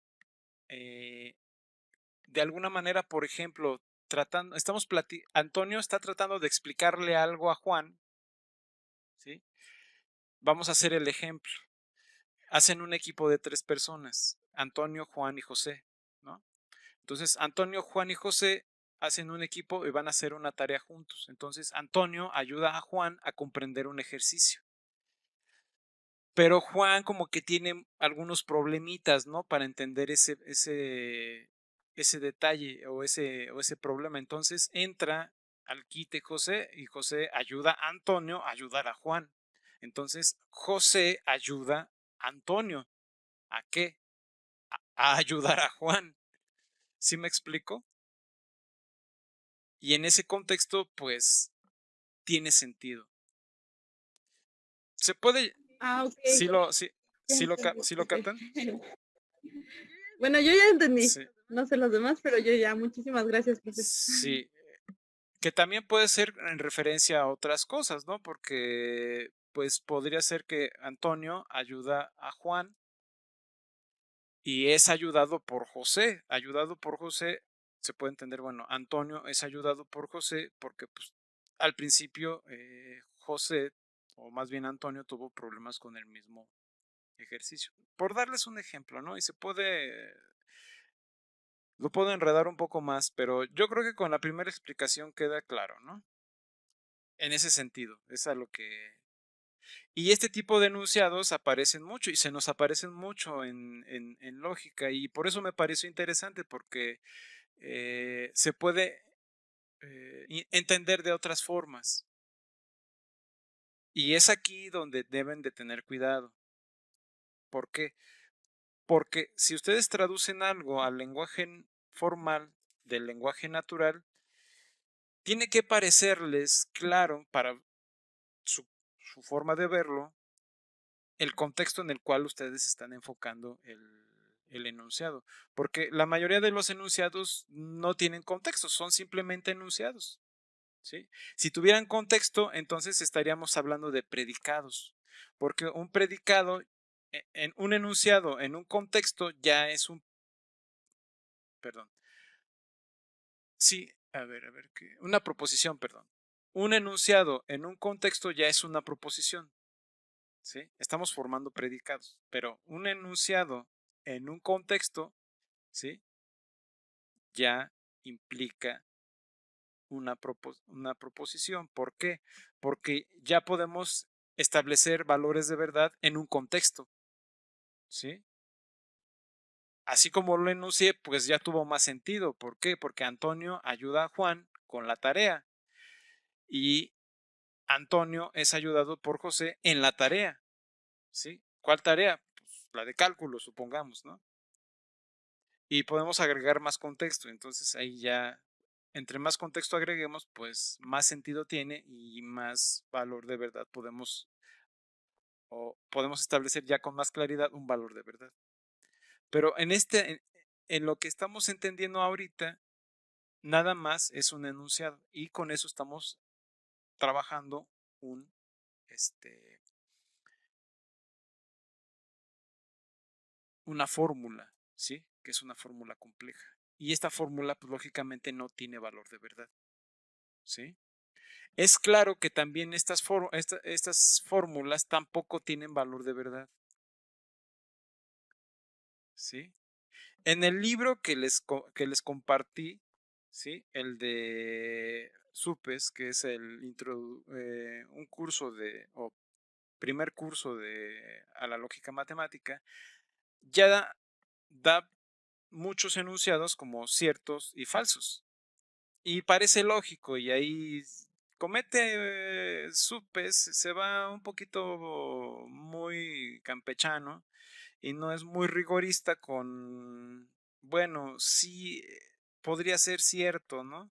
de alguna manera, por ejemplo, Antonio está tratando de explicarle algo a Juan, ¿sí? Vamos a hacer el ejemplo. Hacen un equipo de 3 personas, Antonio, Juan y José, ¿no? Entonces, Antonio, Juan y José hacen un equipo y van a hacer una tarea juntos. Entonces, Antonio ayuda a Juan a comprender un ejercicio. Pero Juan como que tiene algunos problemitas, ¿no? Para entender ese detalle o ese problema. Entonces entra al quite José y José ayuda a Antonio a ayudar a Juan. Entonces José ayuda a Antonio. ¿A qué? A ayudar a Juan. ¿Sí me explico? Y en ese contexto, pues, tiene sentido. Se puede. Ah, ok. ¿Sí Ya entendí, sí lo ok. captan? Bueno, yo ya entendí. Sí. No sé los demás, pero yo ya. Muchísimas gracias, profe. Sí. Que también puede ser en referencia a otras cosas, ¿no? Porque, pues, podría ser que Antonio ayuda a Juan y es ayudado por José. Ayudado por José, se puede entender, bueno, Antonio es ayudado por José porque pues, al principio José, o más bien Antonio, tuvo problemas con el mismo ejercicio. Por darles un ejemplo, ¿no? Y lo puedo enredar un poco más, pero yo creo que con la primera explicación queda claro, ¿no? En ese sentido, es a lo que... Y este tipo de enunciados aparecen mucho y se nos aparecen mucho en lógica y por eso me pareció interesante porque se puede entender de otras formas. Y es aquí donde deben de tener cuidado. ¿Por qué? Porque si ustedes traducen algo al lenguaje formal del lenguaje natural, tiene que parecerles claro para su forma de verlo el contexto en el cual ustedes están enfocando el enunciado. Porque la mayoría de los enunciados no tienen contexto, son simplemente enunciados. ¿Sí? Si tuvieran contexto, entonces estaríamos hablando de predicados. Porque un predicado, en un enunciado, en un contexto, ya es un... Perdón. Sí, a ver, ¿qué? Una proposición, perdón. Un enunciado en un contexto ya es una proposición. ¿Sí? Estamos formando predicados, pero un enunciado en un contexto, ¿sí? Ya implica una proposición. ¿Por qué? Porque ya podemos establecer valores de verdad en un contexto, ¿sí? Así como lo enuncié, pues ya tuvo más sentido. ¿Por qué? Porque Antonio ayuda a Juan con la tarea y Antonio es ayudado por José en la tarea, ¿sí? ¿Cuál tarea? Pues la de cálculo, supongamos, ¿no? Y podemos agregar más contexto, entonces ahí ya, entre más contexto agreguemos, pues más sentido tiene y más valor de verdad podemos establecer ya con más claridad un valor de verdad. Pero en lo que estamos entendiendo ahorita, nada más es un enunciado y con eso estamos trabajando una fórmula, ¿sí? Que es una fórmula compleja. Y esta fórmula, pues lógicamente no tiene valor de verdad, ¿sí? Es claro que también estas fórmulas tampoco tienen valor de verdad, ¿sí? En el libro que les compartí, ¿sí? El de SUPES, que es un curso o primer curso a la lógica matemática, ya da muchos enunciados como ciertos y falsos. Y parece lógico, y ahí comete SUPES, se va un poquito muy campechano y no es muy rigorista con, bueno, sí, podría ser cierto, ¿no?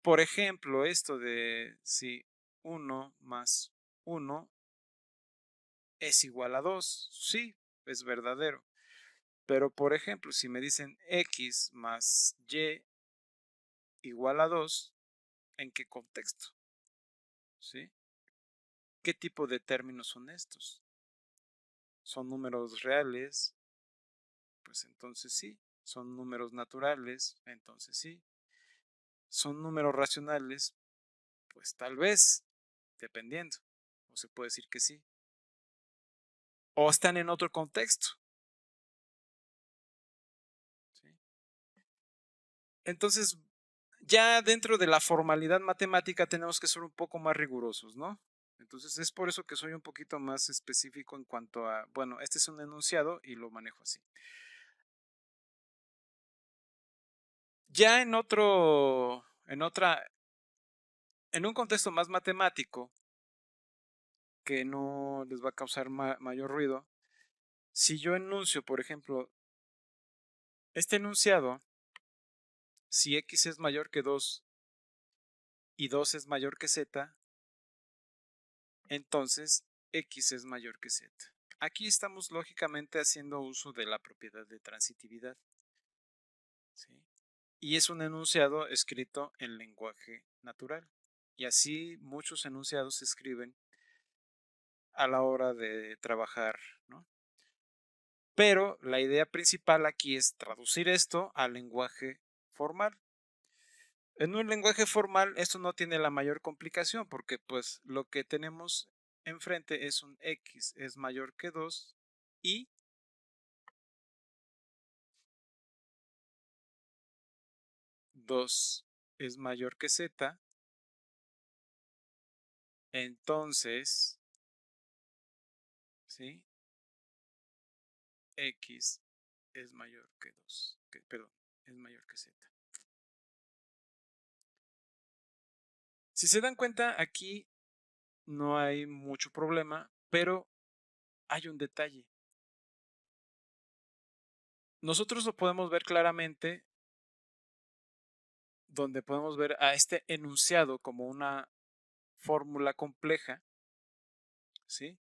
Por ejemplo, esto de si 1 más 1 es igual a 2, sí, es verdadero. Pero, por ejemplo, si me dicen x más y igual a 2, ¿en qué contexto? ¿Sí? ¿Qué tipo de términos son estos? ¿Son números reales? Pues entonces sí. ¿Son números naturales? Entonces sí. ¿Son números racionales? Pues tal vez, dependiendo. O se puede decir que sí. O están en otro contexto. ¿Sí? Entonces, ya dentro de la formalidad matemática tenemos que ser un poco más rigurosos, ¿no? Entonces es por eso que soy un poquito más específico en cuanto a, bueno, este es un enunciado y lo manejo así. Ya en un contexto más matemático, que no les va a causar mayor ruido, si yo enuncio, por ejemplo, este enunciado, si x es mayor que 2 y 2 es mayor que z, entonces x es mayor que z. Aquí estamos lógicamente haciendo uso de la propiedad de transitividad, ¿sí? Y es un enunciado escrito en lenguaje natural. Y así muchos enunciados se escriben a la hora de trabajar, ¿no? Pero la idea principal aquí es traducir esto al lenguaje formal. En un lenguaje formal esto no tiene la mayor complicación porque pues lo que tenemos enfrente es un x es mayor que 2 y dos es mayor que z, entonces, ¿sí? X es mayor que 2, perdón, es mayor que z. Si se dan cuenta, aquí no hay mucho problema, pero hay un detalle. Nosotros lo podemos ver claramente donde podemos ver a este enunciado como una fórmula compleja, ¿sí?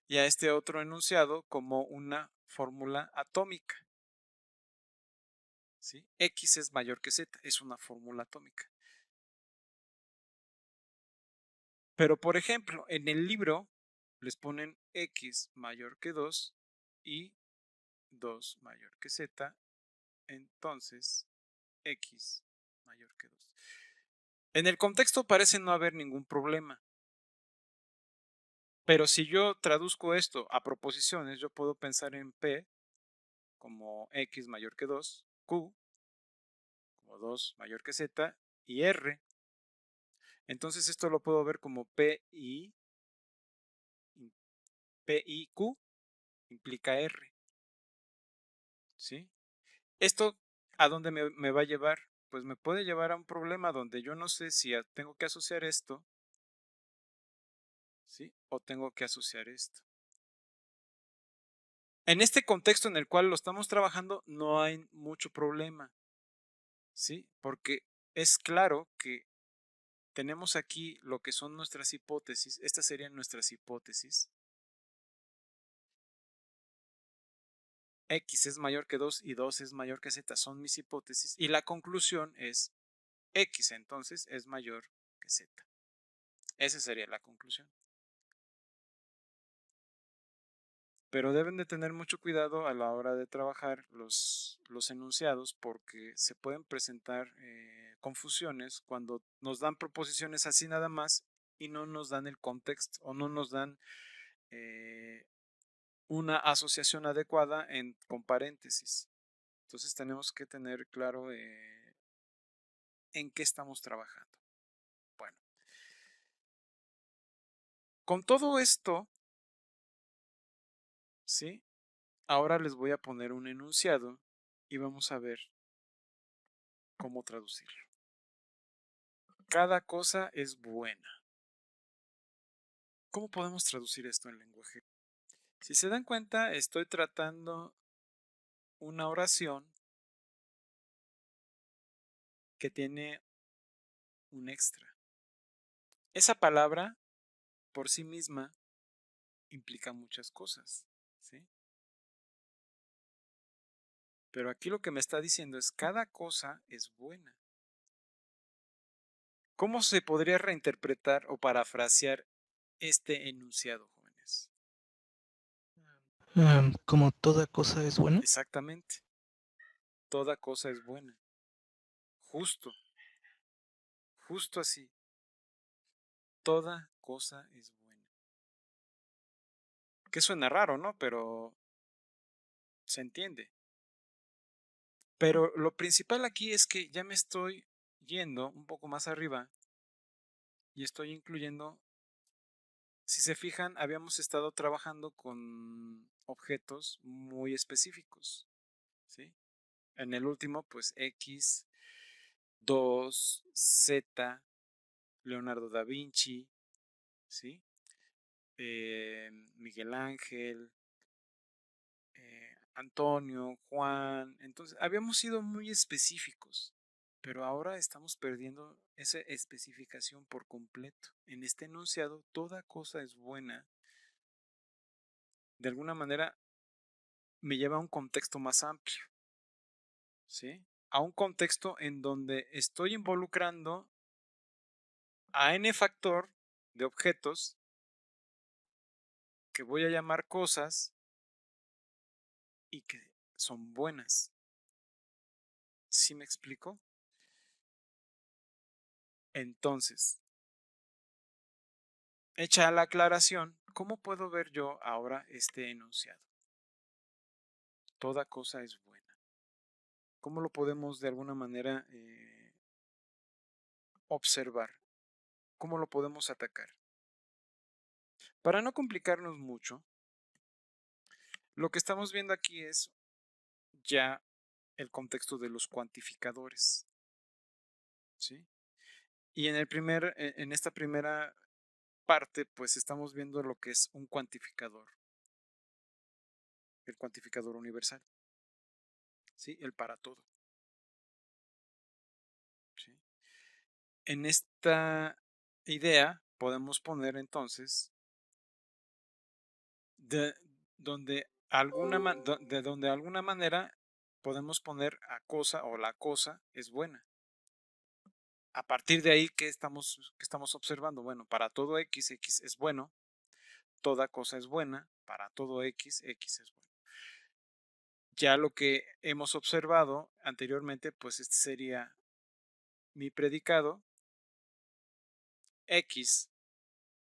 Y a este otro enunciado como una fórmula atómica, ¿sí? X es mayor que Z, es una fórmula atómica. Pero, por ejemplo, en el libro les ponen X mayor que 2 y 2 mayor que Z, entonces X mayor que 2. En el contexto parece no haber ningún problema. Pero si yo traduzco esto a proposiciones, yo puedo pensar en P como X mayor que 2, Q como 2 mayor que Z y R. Entonces esto lo puedo ver como P y Q implica R. ¿Sí? ¿Esto a dónde me va a llevar? Pues me puede llevar a un problema donde yo no sé si tengo que asociar esto, ¿sí? O tengo que asociar esto. En este contexto en el cual lo estamos trabajando no hay mucho problema, ¿sí? Porque es claro que tenemos aquí lo que son nuestras hipótesis. Estas serían nuestras hipótesis. X es mayor que 2 y 2 es mayor que Z son mis hipótesis. Y la conclusión es X entonces es mayor que Z. Esa sería la conclusión. Pero deben de tener mucho cuidado a la hora de trabajar los enunciados porque se pueden presentar confusiones cuando nos dan proposiciones así nada más y no nos dan el contexto o no nos dan una asociación adecuada con paréntesis. Entonces tenemos que tener claro en qué estamos trabajando. Bueno, con todo esto, ¿sí? Ahora les voy a poner un enunciado y vamos a ver cómo traducirlo. Cada cosa es buena. ¿Cómo podemos traducir esto en lenguaje? Si se dan cuenta, estoy tratando una oración que tiene un extra. Esa palabra por sí misma implica muchas cosas, ¿sí? Pero aquí lo que me está diciendo es cada cosa es buena. ¿Cómo se podría reinterpretar o parafrasear este enunciado, jóvenes? Como toda cosa es buena. Exactamente. Toda cosa es buena. Justo. Justo así. Toda cosa es buena. Que suena raro, ¿no? Pero se entiende. Pero lo principal aquí es que ya me estoy yendo un poco más arriba y estoy incluyendo, si se fijan, habíamos estado trabajando con objetos muy específicos, ¿sí? En el último, pues X, 2, Z, Leonardo da Vinci, ¿sí? Miguel Ángel, Antonio, Juan. Entonces, habíamos sido muy específicos, pero ahora estamos perdiendo esa especificación por completo. En este enunciado, toda cosa es buena. De alguna manera, me lleva a un contexto más amplio, ¿sí? A un contexto en donde estoy involucrando a n factor de objetos que voy a llamar cosas y que son buenas. ¿Sí me explico? Entonces, hecha la aclaración, ¿cómo puedo ver yo ahora este enunciado? Toda cosa es buena. ¿Cómo lo podemos de alguna manera observar? ¿Cómo lo podemos atacar? Para no complicarnos mucho, lo que estamos viendo aquí es ya el contexto de los cuantificadores. ¿Sí? Y en esta primera parte, pues estamos viendo lo que es un cuantificador. El cuantificador universal. ¿Sí? El para todo. ¿Sí? En esta idea podemos poner entonces de donde de alguna manera podemos poner a cosa o la cosa es buena. A partir de ahí, ¿qué estamos observando? Bueno, para todo X, X es bueno. Toda cosa es buena. Para todo X, X es bueno. Ya lo que hemos observado anteriormente, pues este sería mi predicado. X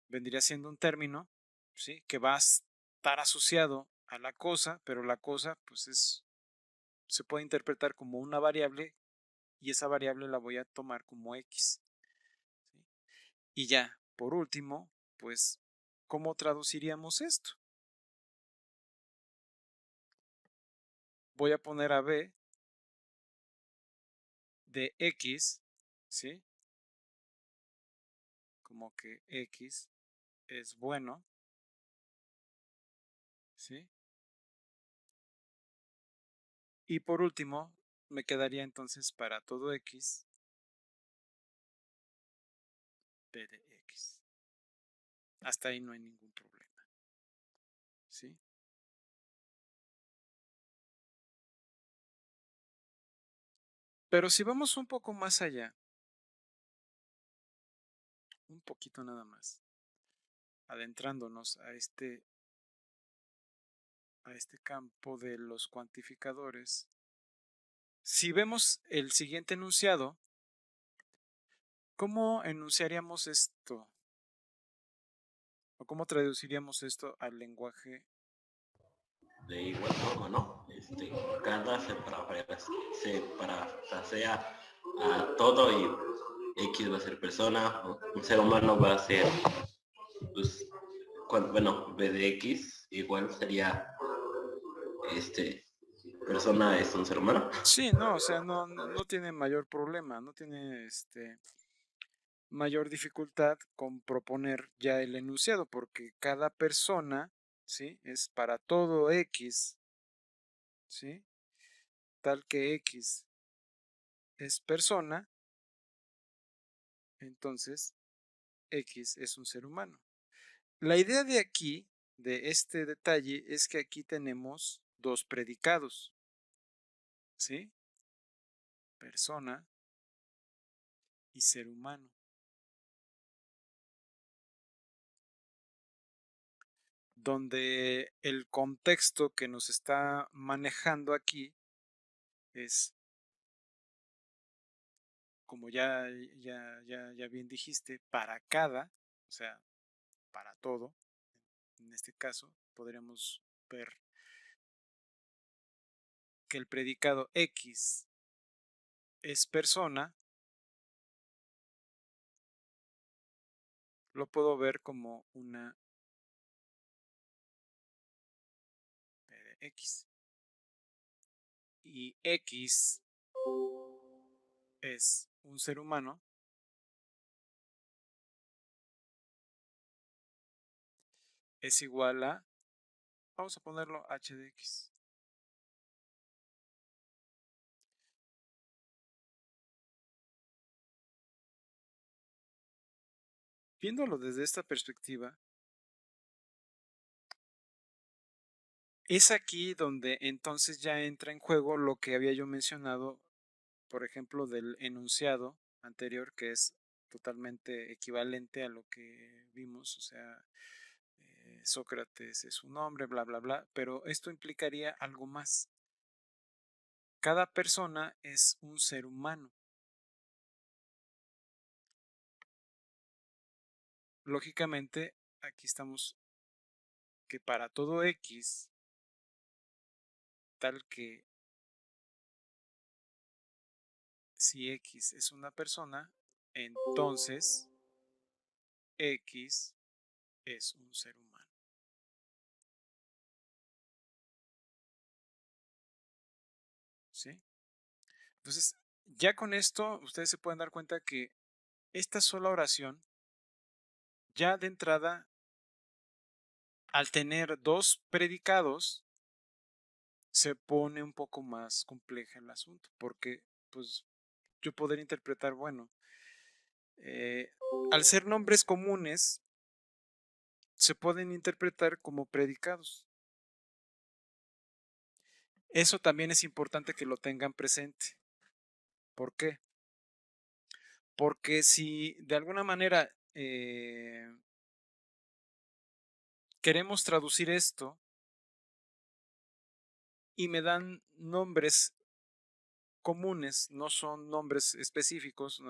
vendría siendo un término, ¿sí? Que va a estar asociado a la cosa, pero la cosa pues se puede interpretar como una variable y esa variable la voy a tomar como X. ¿Sí? Y ya, por último, pues, ¿cómo traduciríamos esto? Voy a poner a B de X, ¿sí? Como que X es bueno, ¿sí? Y por último, me quedaría entonces para todo X, B de X. Hasta ahí no hay ningún problema, ¿sí? Pero si vamos un poco más allá, un poquito nada más, adentrándonos a este campo de los cuantificadores, si vemos el siguiente enunciado, ¿cómo enunciaríamos esto? ¿O cómo traduciríamos esto al lenguaje? De igual forma, ¿no? Cada se parafrasea a todo y X va a ser persona, un ser humano va a ser, pues, bueno, B de X igual sería, persona es un ser humano. Sí, no, o sea, no tiene mayor problema, no tiene mayor dificultad con proponer ya el enunciado, porque cada persona, ¿sí? Es para todo X, ¿sí? Tal que X es persona, entonces X es un ser humano. La idea de aquí, de este detalle, es que aquí tenemos dos predicados, ¿sí? Persona y ser humano. Donde el contexto que nos está manejando aquí es, como ya bien dijiste, para cada, o sea, para todo. En este caso, podríamos ver que el predicado X es persona, lo puedo ver como una P de X. Y X es un ser humano, es igual a, vamos a ponerlo H de X. Viéndolo desde esta perspectiva, es aquí donde entonces ya entra en juego lo que había yo mencionado, por ejemplo, del enunciado anterior, que es totalmente equivalente a lo que vimos, o sea, Sócrates es un hombre, bla, bla, bla, pero esto implicaría algo más. Cada persona es un ser humano. Lógicamente, aquí estamos que para todo X, tal que si X es una persona, entonces X es un ser humano. ¿Sí? Entonces, ya con esto, ustedes se pueden dar cuenta que esta sola oración, ya de entrada, al tener dos predicados, se pone un poco más compleja el asunto, porque pues yo podría interpretar, bueno, al ser nombres comunes, se pueden interpretar como predicados. Eso también es importante que lo tengan presente. ¿Por qué? Porque si de alguna manera queremos traducir esto y me dan nombres comunes, no son nombres específicos,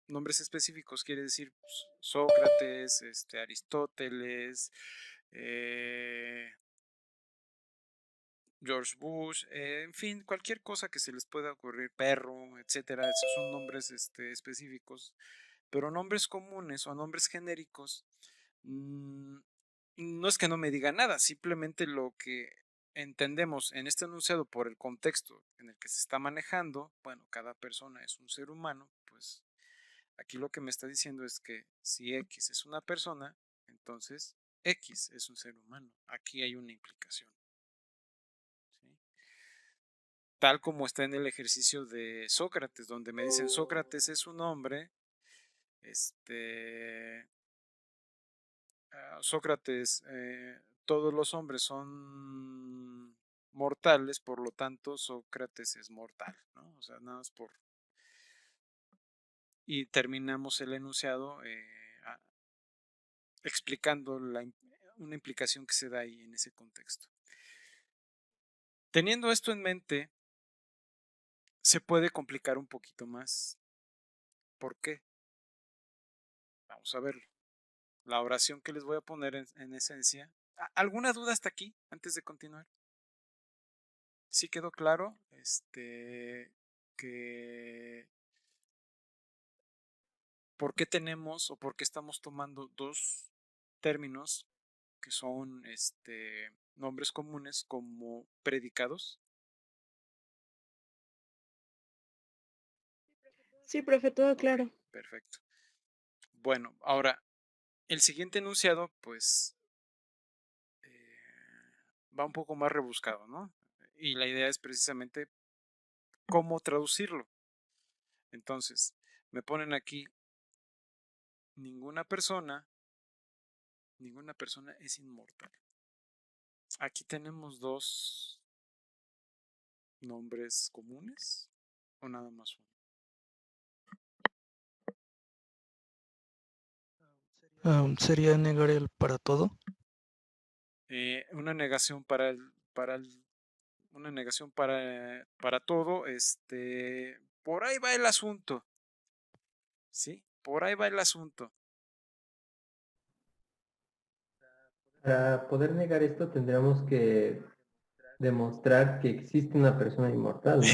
nombres específicos quiere decir pues, Sócrates, Aristóteles, George Bush, en fin, cualquier cosa que se les pueda ocurrir, perro, etcétera, esos son nombres específicos, pero nombres comunes o nombres genéricos, no es que no me diga nada, simplemente lo que entendemos en este enunciado por el contexto en el que se está manejando, bueno, cada persona es un ser humano, pues aquí lo que me está diciendo es que si X es una persona, entonces X es un ser humano. Aquí hay una implicación. ¿Sí? Tal como está en el ejercicio de Sócrates, donde me dicen Sócrates es un hombre, Sócrates, todos los hombres son mortales, por lo tanto Sócrates es mortal, ¿no? O sea, nada más por... Y terminamos el enunciado explicando una implicación que se da ahí en ese contexto. Teniendo esto en mente, se puede complicar un poquito más. ¿Por qué? Vamos a verlo. La oración que les voy a poner en esencia. ¿Alguna duda hasta aquí antes de continuar? ¿Sí quedó claro? Que ¿por qué tenemos o por qué estamos tomando dos términos que son nombres comunes como predicados? Sí, profe, todo Ok, claro. perfecto. Bueno, ahora, el siguiente enunciado, pues, va un poco más rebuscado, ¿no? Y la idea es precisamente cómo traducirlo. Entonces, me ponen aquí, ninguna persona es inmortal. Aquí tenemos dos nombres comunes o nada más uno. Sería negar el para todo. Una negación una negación para todo, por ahí va el asunto, ¿sí? Por ahí va el asunto. Para poder negar esto tendríamos que demostrar que existe una persona inmortal, ¿no?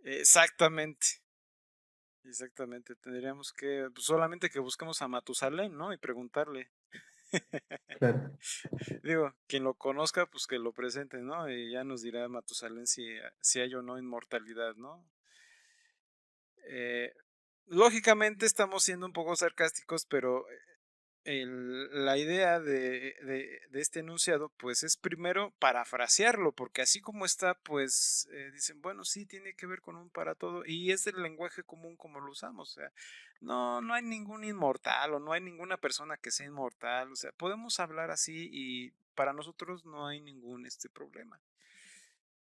Exactamente. Exactamente. Tendríamos que, pues, solamente que busquemos a Matusalén, ¿no? Y preguntarle. Claro. Digo, quien lo conozca, pues que lo presente, ¿no? Y ya nos dirá Matusalén si hay o no inmortalidad, ¿no? Lógicamente estamos siendo un poco sarcásticos, pero la idea de este enunciado, pues es primero parafrasearlo, porque así como está, pues dicen, bueno, sí, tiene que ver con un para todo, y es el lenguaje común como lo usamos, o sea, no hay ningún inmortal o no hay ninguna persona que sea inmortal, o sea, podemos hablar así y para nosotros no hay ningún problema.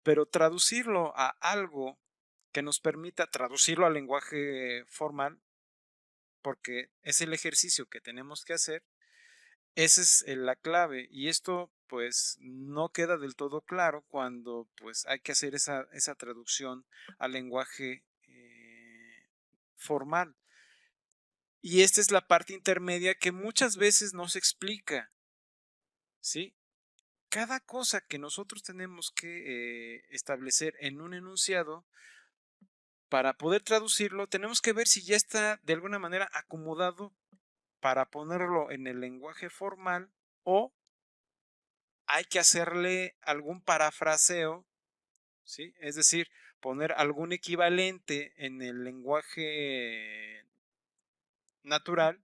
Pero traducirlo a algo que nos permita traducirlo al lenguaje formal, porque es el ejercicio que tenemos que hacer. Esa es la clave, y esto pues no queda del todo claro cuando pues hay que hacer esa traducción al lenguaje formal. Y esta es la parte intermedia que muchas veces no se explica, ¿sí? Cada cosa que nosotros tenemos que establecer en un enunciado, para poder traducirlo, tenemos que ver si ya está de alguna manera acomodado para ponerlo en el lenguaje formal, o hay que hacerle algún parafraseo, ¿sí? Es decir, poner algún equivalente en el lenguaje natural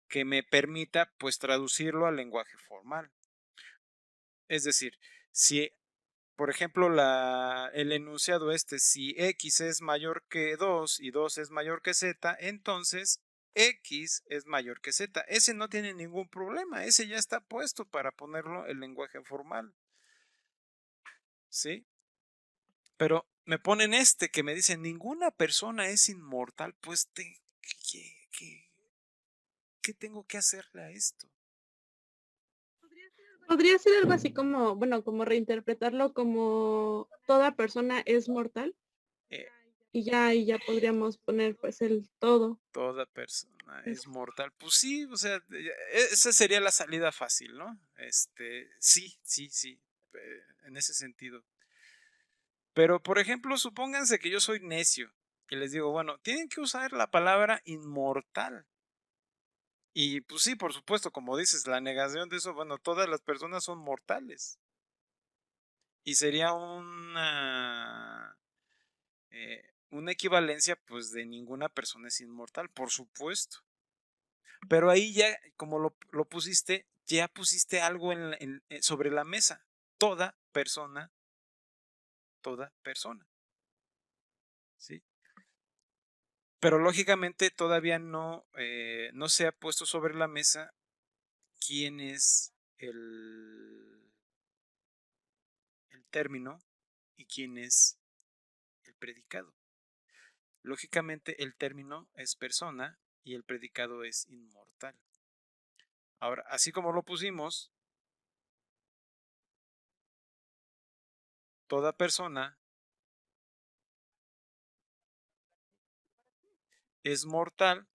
que me permita pues traducirlo al lenguaje formal. Es decir, si por ejemplo el enunciado si x es mayor que 2 y 2 es mayor que z, entonces x es mayor que z. Ese no tiene ningún problema, ese ya está puesto para ponerlo en lenguaje formal, ¿sí? Pero me ponen que me dicen ninguna persona es inmortal. Pues ¿qué tengo que hacerle a esto? Podría ser algo así como, bueno, como reinterpretarlo como toda persona es mortal Eh, y ya podríamos poner pues el todo. Toda persona es mortal. Pues sí, o sea, esa sería la salida fácil, ¿no? Sí, en ese sentido. Pero, por ejemplo, supónganse que yo soy necio y les digo, bueno, tienen que usar la palabra inmortal. Y pues sí, por supuesto, como dices, la negación de eso, bueno, todas las personas son mortales. Y sería una equivalencia, pues, de ninguna persona es inmortal, por supuesto. Pero ahí ya, como lo pusiste, ya pusiste algo sobre la mesa. Toda persona, ¿sí? Pero lógicamente todavía no se ha puesto sobre la mesa quién es el término y quién es el predicado. Lógicamente el término es persona y el predicado es inmortal. Ahora, así como lo pusimos, toda persona es mortal,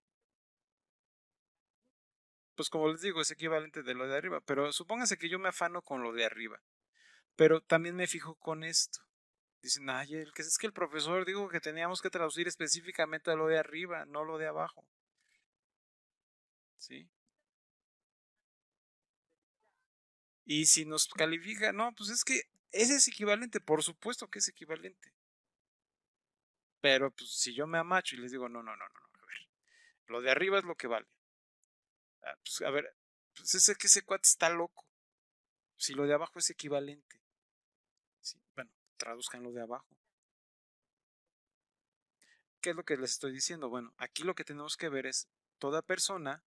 pues como les digo, es equivalente de lo de arriba, pero supóngase que yo me afano con lo de arriba, pero también me fijo con esto. Dicen, ay, es que el profesor dijo que teníamos que traducir específicamente a lo de arriba, no lo de abajo. ¿Sí? Y si nos califica, no, pues es que ese es equivalente, por supuesto que es equivalente. Pero pues si yo me amacho y les digo, no, a ver, lo de arriba es lo que vale. Pues a ver, pues ese cuate está loco. Si lo de abajo es equivalente. ¿Sí? Bueno, traduzcan lo de abajo. ¿Qué es lo que les estoy diciendo? Bueno, aquí lo que tenemos que ver es toda persona,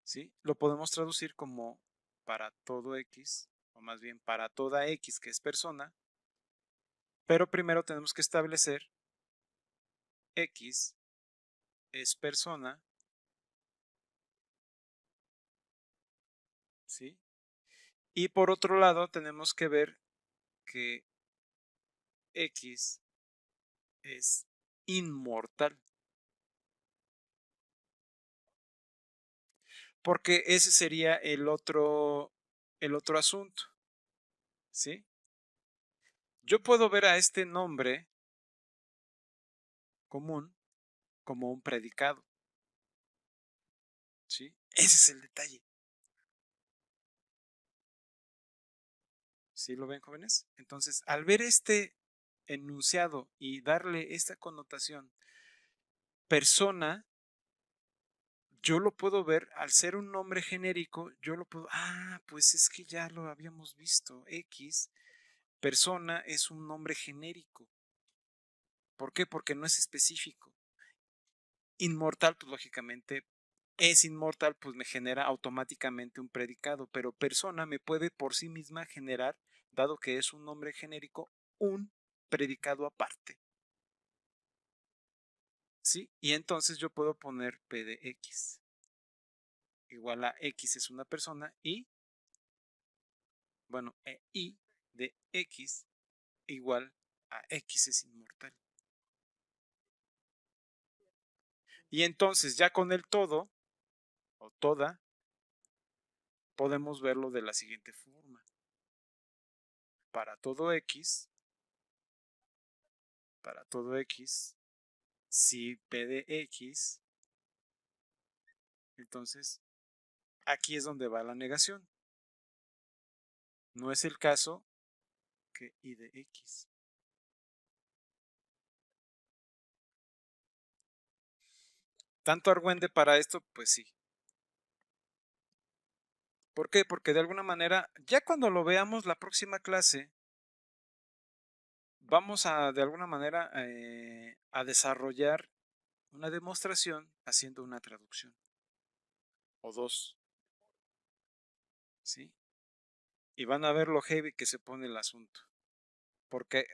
¿sí? Lo podemos traducir como para todo X, o más bien para toda X que es persona, pero primero tenemos que establecer X es persona, ¿sí? Y por otro lado tenemos que ver que X es inmortal. Porque ese sería el otro asunto, ¿sí? Yo puedo ver a este nombre común como un predicado, ¿sí? Ese es el detalle. ¿Sí lo ven, jóvenes? Entonces, al ver este enunciado y darle esta connotación persona, yo lo puedo ver, al ser un nombre genérico, yo lo puedo, pues es que ya lo habíamos visto, X, persona es un nombre genérico. ¿Por qué? Porque no es específico. Inmortal, pues lógicamente es inmortal, pues me genera automáticamente un predicado, pero persona me puede por sí misma generar, dado que es un nombre genérico, un predicado aparte. ¿sí? Y entonces yo puedo poner P de X. Igual a X es una persona y, bueno, Y de X igual a X es inmortal. Y entonces ya con el todo o toda podemos verlo de la siguiente forma. Para todo X, si P de X, entonces aquí es donde va la negación. No es el caso que Y de X. ¿Tanto argüende para esto? Pues sí. ¿Por qué? Porque de alguna manera, ya cuando lo veamos la próxima clase, vamos a de alguna manera a desarrollar una demostración haciendo una traducción. O dos. ¿Sí? Y van a ver lo heavy que se pone el asunto. Porque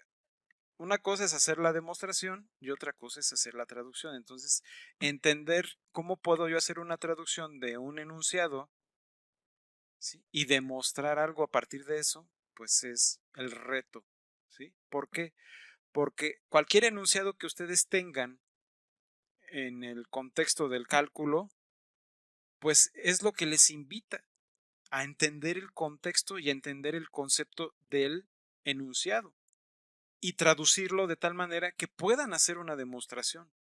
una cosa es hacer la demostración y otra cosa es hacer la traducción. Entonces, entender cómo puedo yo hacer una traducción de un enunciado, ¿sí? Y demostrar algo a partir de eso, pues es el reto. ¿Sí? ¿Por qué? Porque cualquier enunciado que ustedes tengan en el contexto del cálculo, pues es lo que les invita a entender el contexto y a entender el concepto del enunciado y traducirlo de tal manera que puedan hacer una demostración.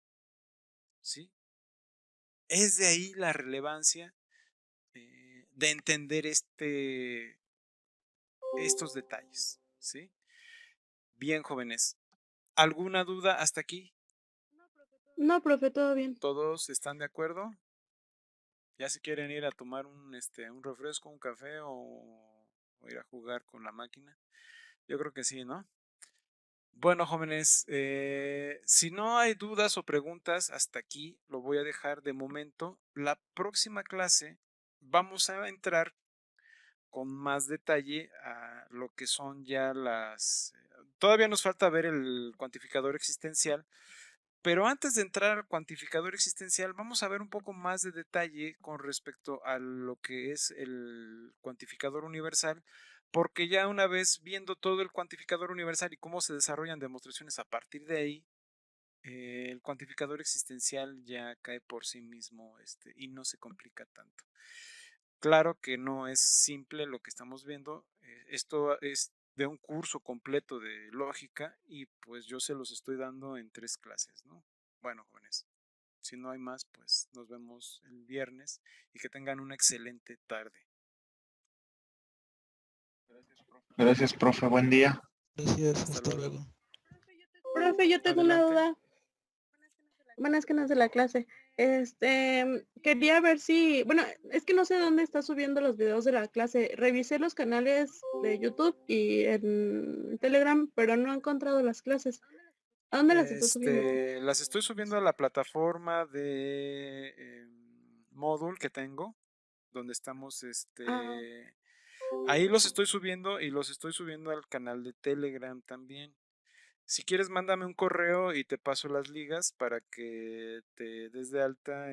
¿Sí? Es de ahí la relevancia de entender estos detalles. ¿Sí? Bien, jóvenes. ¿Alguna duda hasta aquí? No, profe, todo bien. ¿Todos están de acuerdo? ¿Ya se quieren ir a tomar un refresco, un café o ir a jugar con la máquina? Yo creo que sí, ¿no? Bueno, jóvenes, si no hay dudas o preguntas, hasta aquí lo voy a dejar de momento. La próxima clase vamos a entrar con más detalle a lo que son ya todavía nos falta ver el cuantificador existencial, pero antes de entrar al cuantificador existencial, vamos a ver un poco más de detalle con respecto a lo que es el cuantificador universal, porque ya una vez viendo todo el cuantificador universal y cómo se desarrollan demostraciones a partir de ahí, el cuantificador existencial ya cae por sí mismo y no se complica tanto. Claro que no es simple lo que estamos viendo, esto es de un curso completo de lógica y pues yo se los estoy dando en 3 clases, ¿no? Bueno, jóvenes, si no hay más, pues nos vemos el viernes y que tengan una excelente tarde. Gracias, profe. Buen día. Gracias, hasta luego. luego. Profe, yo tengo una Adelante. duda. Bueno, es que no es de la clase. Quería ver si, bueno, es que no sé dónde está subiendo los videos de la clase. Revisé los canales de YouTube y en Telegram, pero no he encontrado las clases. ¿A dónde las está subiendo? Las estoy subiendo a la plataforma de Moodle que tengo, donde estamos, ahí los estoy subiendo y los estoy subiendo al canal de Telegram también. Si quieres, mándame un correo y te paso las ligas para que te des de alta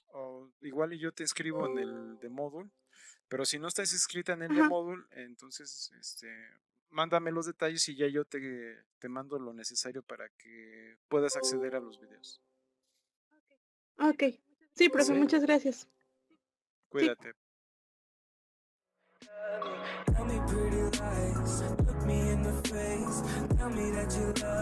o igual y yo te escribo en el de Moodle, pero si no estás inscrita en el de Ajá. Moodle, entonces, mándame los detalles y ya yo te mando lo necesario para que puedas acceder a los videos. Ok. Sí, profe, ¿Sí? muchas gracias. Cuídate. Tell me pretty lies, look me in the face, tell me that you love